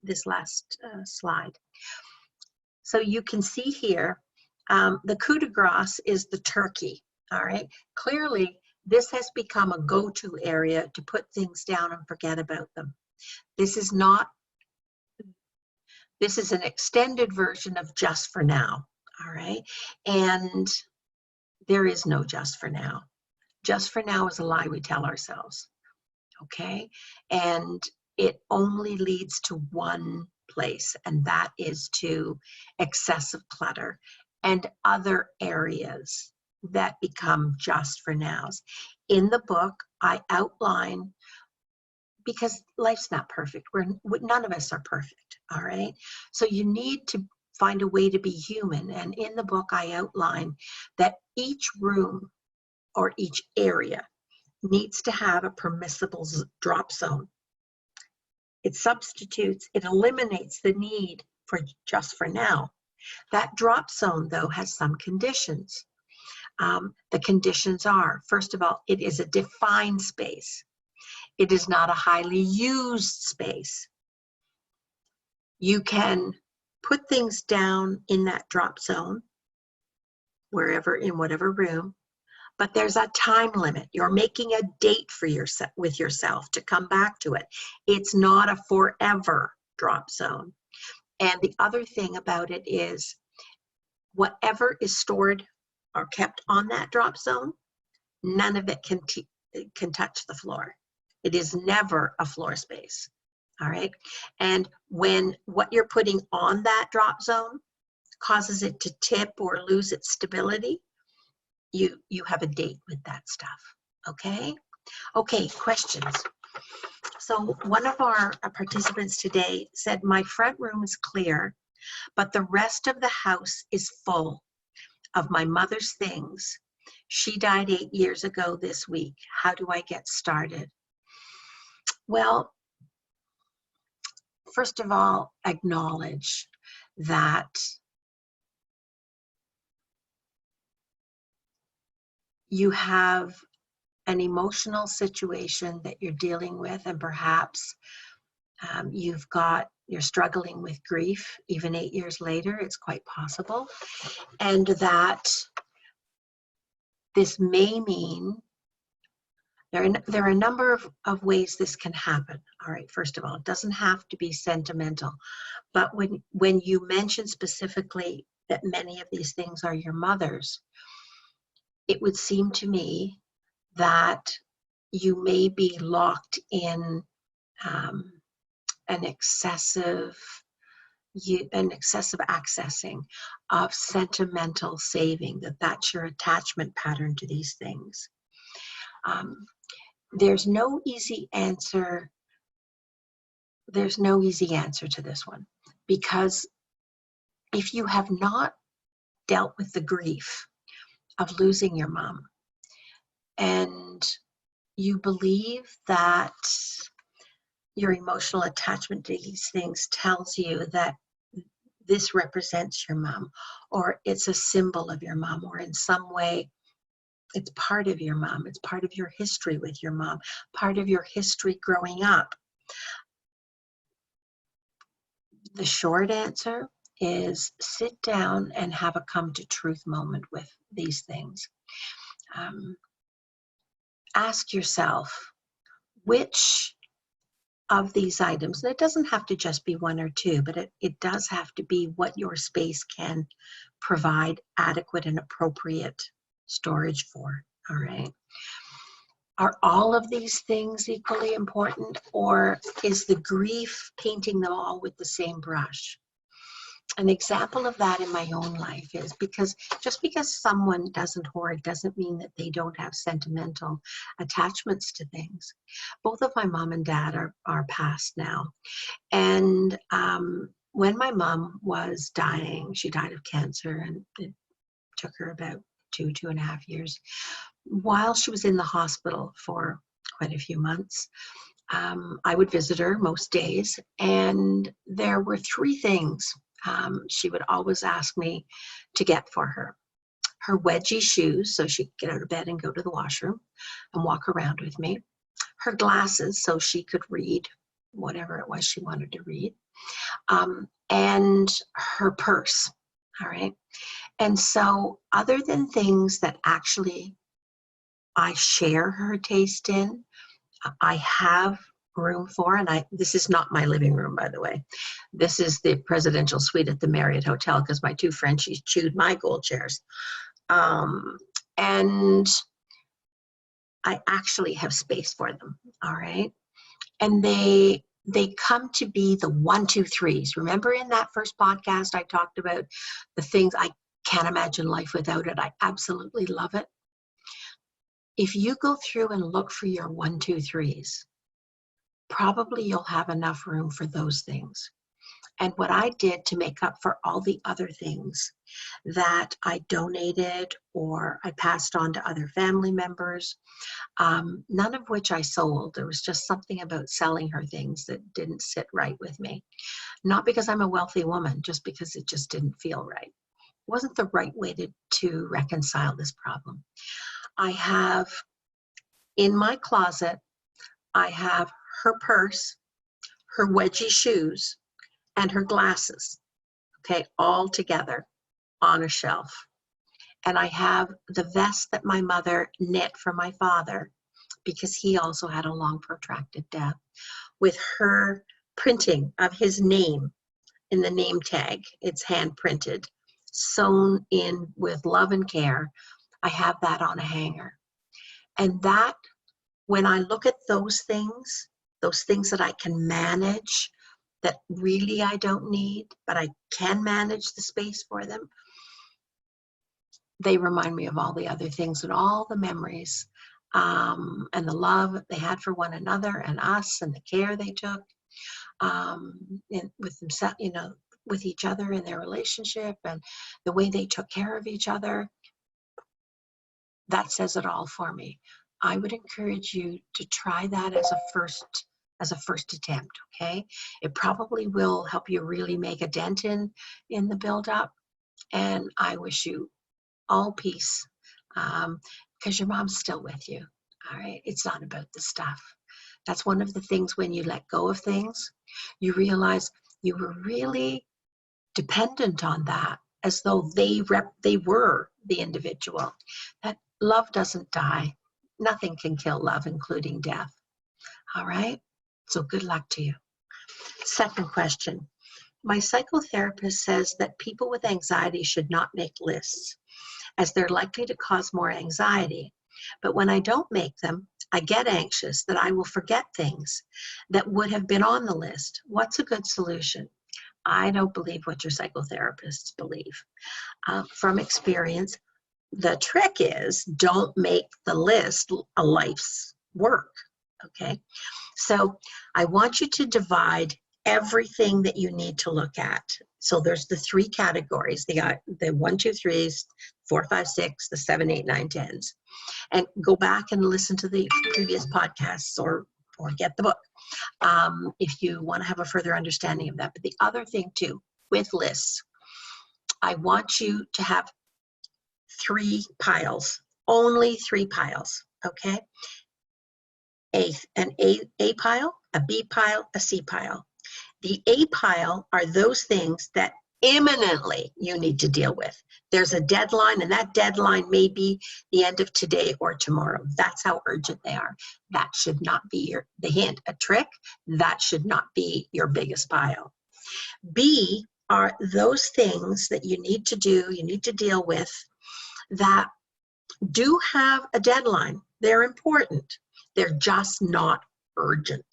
this last slide. So you can see here, the coup de grace is the turkey, all right? Clearly, this has become a go-to area to put things down and forget about them. This is an extended version of just for now, all right? And there is no just for now. Just for now is a lie we tell ourselves, okay? And it only leads to one place, and that is to excessive clutter and other areas that become just for nows. In the book, I outline because life's not perfect. None of us are perfect, all right? So you need to find a way to be human. And in the book, I outline that each room or each area needs to have a permissible drop zone. It eliminates the need for just for now. That drop zone, though, has some conditions. The conditions are, first of all, it is a defined space. It is not a highly used space. You can put things down in that drop zone, in whatever room, but there's a time limit. You're making a date for with yourself to come back to it. It's not a forever drop zone. And the other thing about it is whatever is stored or kept on that drop zone, none of it can touch the floor. It is never a floor space, all right? And when what you're putting on that drop zone causes it to tip or lose its stability, you have a date with that stuff, okay? Okay, questions. So one of our participants today said, my front room is clear, but the rest of the house is full of my mother's things. She died 8 years ago this week. How do I get started? Well, first of all, acknowledge that you have an emotional situation that you're dealing with, and perhaps you're struggling with grief even 8 years later. It's quite possible. And that this may mean there are a number of ways this can happen. All right, first of all, it doesn't have to be sentimental, but when you mention specifically that many of these things are your mother's, it would seem to me that you may be locked in an excessive accessing of sentimental saving, that's your attachment pattern to these things. There's no easy answer. There's no easy answer to this one, because if you have not dealt with the grief of losing your mom, and you believe that your emotional attachment to these things tells you that this represents your mom, or it's a symbol of your mom, or in some way it's part of your mom, it's part of your history with your mom, part of your history growing up. The short answer is sit down and have a come to truth moment with these things. Ask yourself, which of these items, and it doesn't have to just be one or two, but it does have to be what your space can provide adequate and appropriate storage for, all right? Are all of these things equally important, or is the grief painting them all with the same brush? An example of that in my own life is just because someone doesn't hoard doesn't mean that they don't have sentimental attachments to things. Both of my mom and dad are passed now. And when my mom was dying, she died of cancer, and it took her about 2.5 years. While she was in the hospital for quite a few months, I would visit her most days, and there were 3 things she would always ask me to get for her. Her wedgie shoes, so she could get out of bed and go to the washroom and walk around with me. Her glasses, so she could read whatever it was she wanted to read. And her purse, all right? And so other than things that actually I share her taste in, I have room for, and this is not my living room, by the way. This is the presidential suite at the Marriott Hotel, because my 2 Frenchies chewed my gold chairs. And I actually have space for them, all right? And they come to be the 1, 2, 3s. Remember in that first podcast, I talked about the things I can't imagine life without it. I absolutely love it. If you go through and look for your 1, 2, 3s, probably you'll have enough room for those things. And what I did to make up for all the other things that I donated or I passed on to other family members, none of which I sold. There was just something about selling her things that didn't sit right with me. Not because I'm a wealthy woman, just because it just didn't feel right. It wasn't the right way to reconcile this problem. I have in my closet, I have her purse, her wedgie shoes, and her glasses, okay, all together on a shelf. And I have the vest that my mother knit for my father because he also had a long protracted death, with her printing of his name in the name tag. It's hand printed, sewn in with love and care. I have that on a hanger. And that, when I look at those things that I can manage, that really I don't need, but I can manage the space for them, they remind me of all the other things and all the memories, and the love they had for one another and us, and the care they took, with themselves, with each other in their relationship, and the way they took care of each other. That says it all for me. I would encourage you to try that as a first attempt, okay? It probably will help you really make a dent in the build-up, and I wish you all peace, because your mom's still with you, all right? It's not about the stuff. That's one of the things when you let go of things, you realize you were really dependent on that, as though they were the individual. That love doesn't die. Nothing can kill love, including death. All right? So good luck to you. Second question. My psychotherapist says that people with anxiety should not make lists, as they're likely to cause more anxiety. But when I don't make them, I get anxious that I will forget things that would have been on the list. What's a good solution? I don't believe what your psychotherapists believe. From experience, the trick is don't make the list a life's work, okay? So I want you to divide everything that you need to look at. So there's the three categories, the 1, 2, 3s, 4, 5, 6, the 7, 8, 9, 10s. And go back and listen to the previous podcasts or get the book if you want to have a further understanding of that. But the other thing too, with lists, I want you to have 3 piles, only 3 piles, okay? An A pile, a B pile, a C pile. The A pile are those things that imminently you need to deal with. There's a deadline, and that deadline may be the end of today or tomorrow. That's how urgent they are. That should not be the hint, a trick. That should not be your biggest pile. B are those things that you need to do, you need to deal with, that do have a deadline. They're important. They're just not urgent,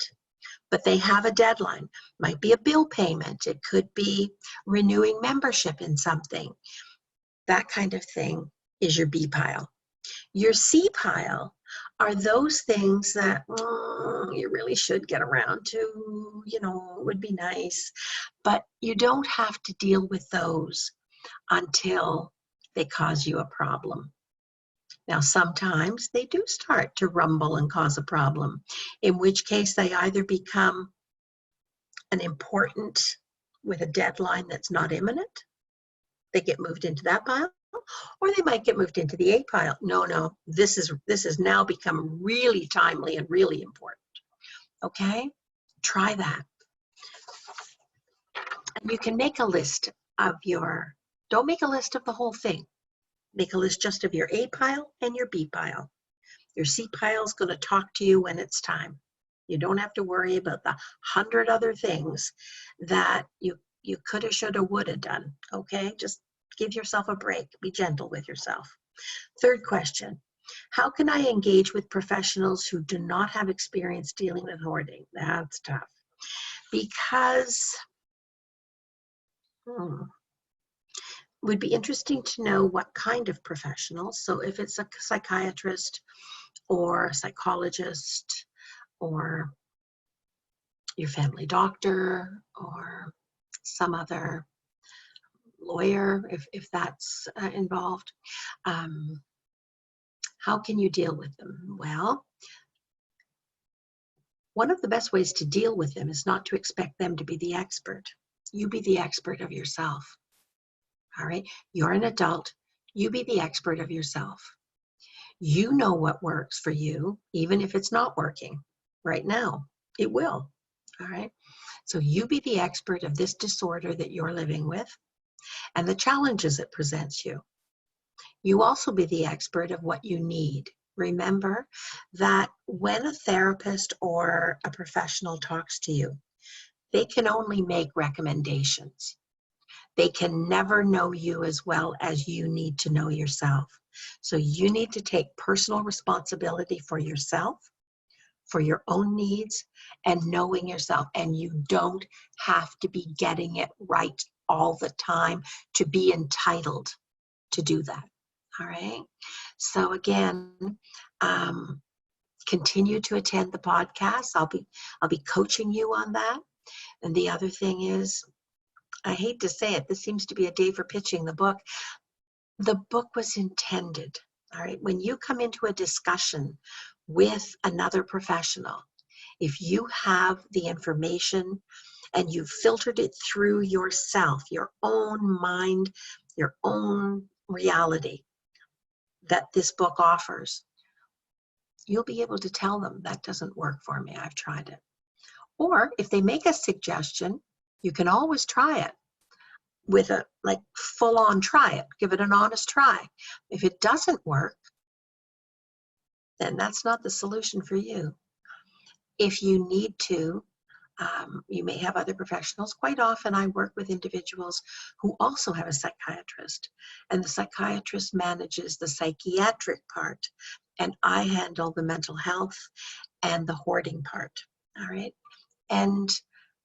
but they have a deadline. Might be a bill payment. It could be renewing membership in something. That kind of thing is your B pile. Your C pile are those things that you really should get around to, it would be nice, but you don't have to deal with those until they cause you a problem. Now, sometimes they do start to rumble and cause a problem, in which case they either become an important with a deadline that's not imminent, they get moved into that pile, or they might get moved into the A pile. No, this has now become really timely and really important. Okay? Try that. And you can make a list of don't make a list of the whole thing. Make a list just of your A pile and your B pile. Your C pile is going to talk to you when it's time. You don't have to worry about the 100 other things that you coulda, shoulda, woulda done. Okay? Just give yourself a break. Be gentle with yourself. Third question. How can I engage with professionals who do not have experience dealing with hoarding? That's tough. Because would be interesting to know what kind of professionals. So if it's a psychiatrist or a psychologist or your family doctor or some other lawyer if that's involved. How can you deal with them? Well, one of the best ways to deal with them is not to expect them to be the expert. You be the expert of yourself. All right? You're an adult. You be the expert of yourself. You know what works for you, even if it's not working right now. It will. All right? So you be the expert of this disorder that you're living with and the challenges it presents you. You also be the expert of what you need. Remember that when a therapist or a professional talks to you, they can only make recommendations. They can never know you as well as you need to know yourself. So you need to take personal responsibility for yourself, for your own needs, and knowing yourself. And you don't have to be getting it right all the time to be entitled to do that. All right. So again, continue to attend the podcast. I'll be coaching you on that. And the other thing is, I hate to say it, this seems to be a day for pitching the book. The book was intended, all right, when you come into a discussion with another professional, if you have the information and you've filtered it through yourself, your own mind, your own reality that this book offers, you'll be able to tell them that doesn't work for me. I've tried it. Or if they make a suggestion, you can always try it with a full on try it, give it an honest try. If it doesn't work, then that's not the solution for you. If you need to, you may have other professionals. Quite often I work with individuals who also have a psychiatrist, and the psychiatrist manages the psychiatric part, and I handle the mental health and the hoarding part, all right? And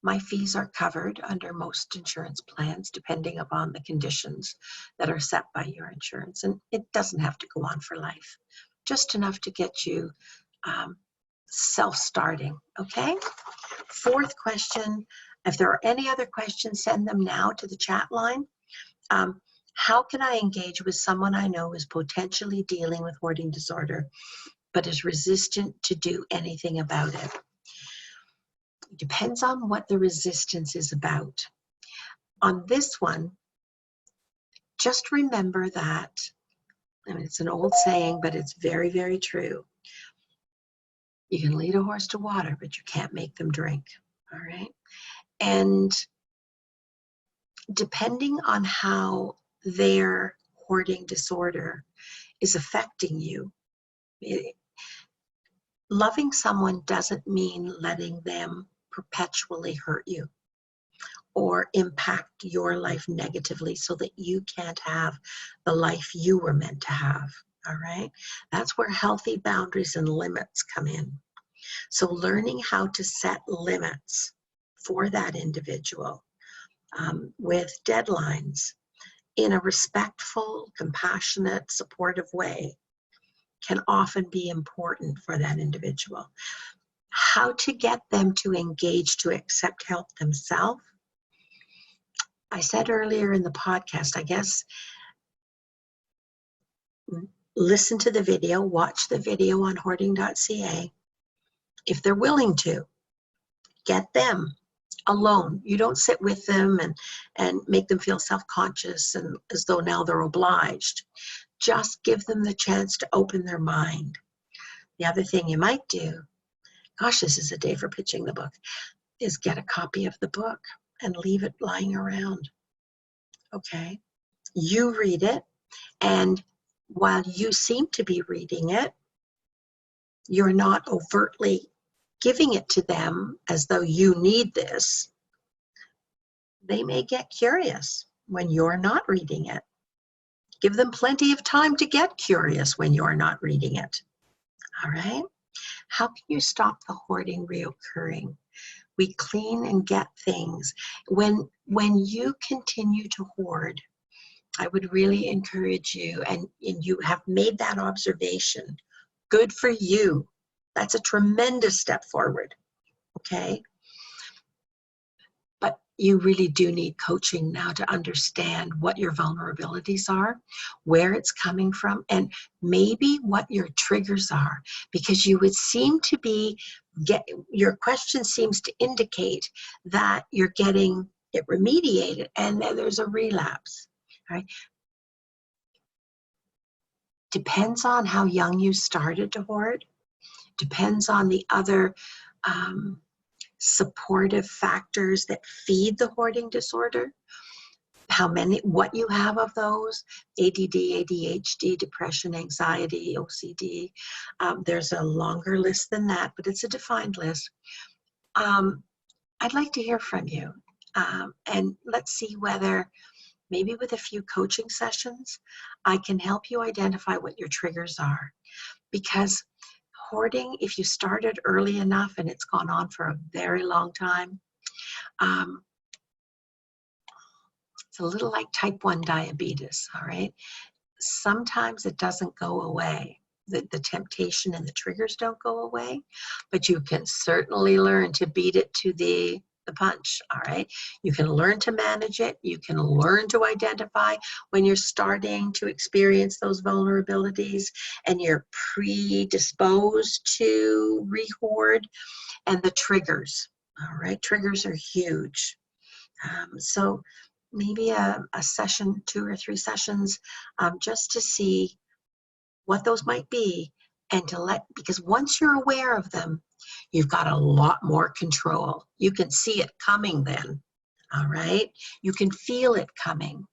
my fees are covered under most insurance plans, depending upon the conditions that are set by your insurance. And it doesn't have to go on for life, just enough to get you self-starting, okay? Fourth question, if there are any other questions, send them now to the chat line. How can I engage with someone I know is potentially dealing with hoarding disorder, but is resistant to do anything about it? It depends on what the resistance is about. On this one, just remember that, I mean, it's an old saying, but it's very, very true. You can lead a horse to water, but you can't make them drink, all right? And depending on how their hoarding disorder is affecting you, loving someone doesn't mean letting them perpetually hurt you or impact your life negatively so that you can't have the life you were meant to have, all right? That's where healthy boundaries and limits come in. So learning how to set limits for that individual with deadlines in a respectful, compassionate, supportive way can often be important for that individual. How to get them to engage, to accept help themselves. I said earlier in the podcast, I guess, listen to the video, watch the video on hoarding.ca. If they're willing to, get them alone. You don't sit with them and make them feel self-conscious and as though now they're obliged. Just give them the chance to open their mind. The other thing you might do, gosh, this is a day for pitching the book, is get a copy of the book and leave it lying around, okay? You read it, and while you seem to be reading it, you're not overtly giving it to them as though you need this. They may get curious when you're not reading it. Give them plenty of time to get curious when you're not reading it, all right? How can you stop the hoarding reoccurring? We clean and get things. When you continue to hoard, I would really encourage you, and you have made that observation. Good for you. That's a tremendous step forward, okay? you really do need coaching now to understand what your vulnerabilities are, where it's coming from, and maybe what your triggers are, because you would seem to be, your question seems to indicate that you're getting it remediated and then there's a relapse, right? Depends on how young you started to hoard, depends on the other supportive factors that feed the hoarding disorder, what you have of those: ADD, ADHD, depression, anxiety, OCD. There's a longer list than that, but it's a defined list. I'd like to hear from you, and let's see whether maybe with a few coaching sessions, I can help you identify what your triggers are. Because hoarding, if you started early enough and it's gone on for a very long time, it's a little like type 1 diabetes, all right? Sometimes it doesn't go away. The temptation and the triggers don't go away, but you can certainly learn to beat it to the punch, all right? You can learn to manage it. You can learn to identify when you're starting to experience those vulnerabilities and you're predisposed to re-hoard, and the triggers, all right? Triggers are huge. So maybe a session, 2 or 3 sessions, just to see what those might be, and because once you're aware of them, you've got a lot more control. You can see it coming then, all right? You can feel it coming,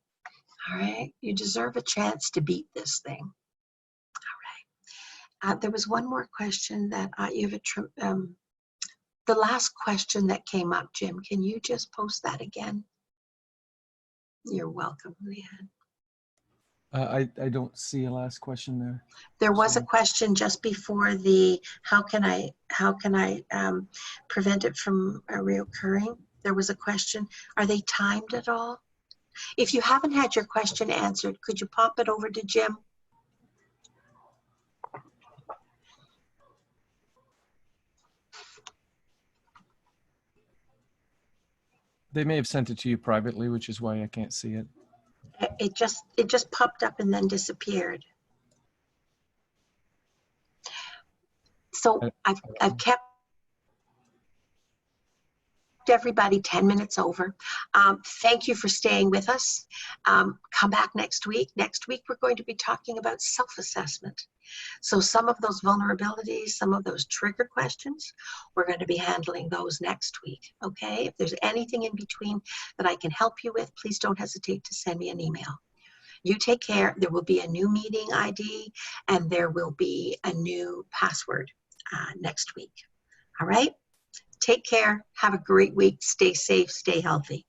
all right? You deserve a chance to beat this thing, all right? There was one more question that the last question that came up, Jim, can you just post that again? You're welcome, Leanne. I don't see a last question there. There was a question just before the how can I prevent it from reoccurring. There was a question. Are they timed at all? If you haven't had your question answered, could you pop it over to Jim? They may have sent it to you privately, which is why I can't see it. It just popped up and then disappeared. So I've kept everybody 10 minutes over. Thank you for staying with us. Come back next week. Next week, we're going to be talking about self-assessment. So some of those vulnerabilities, some of those trigger questions, we're going to be handling those next week, okay? If there's anything in between that I can help you with, please don't hesitate to send me an email. You take care. There will be a new meeting ID and there will be a new password next week, all right? Take care. Have a great week. Stay safe. Stay healthy.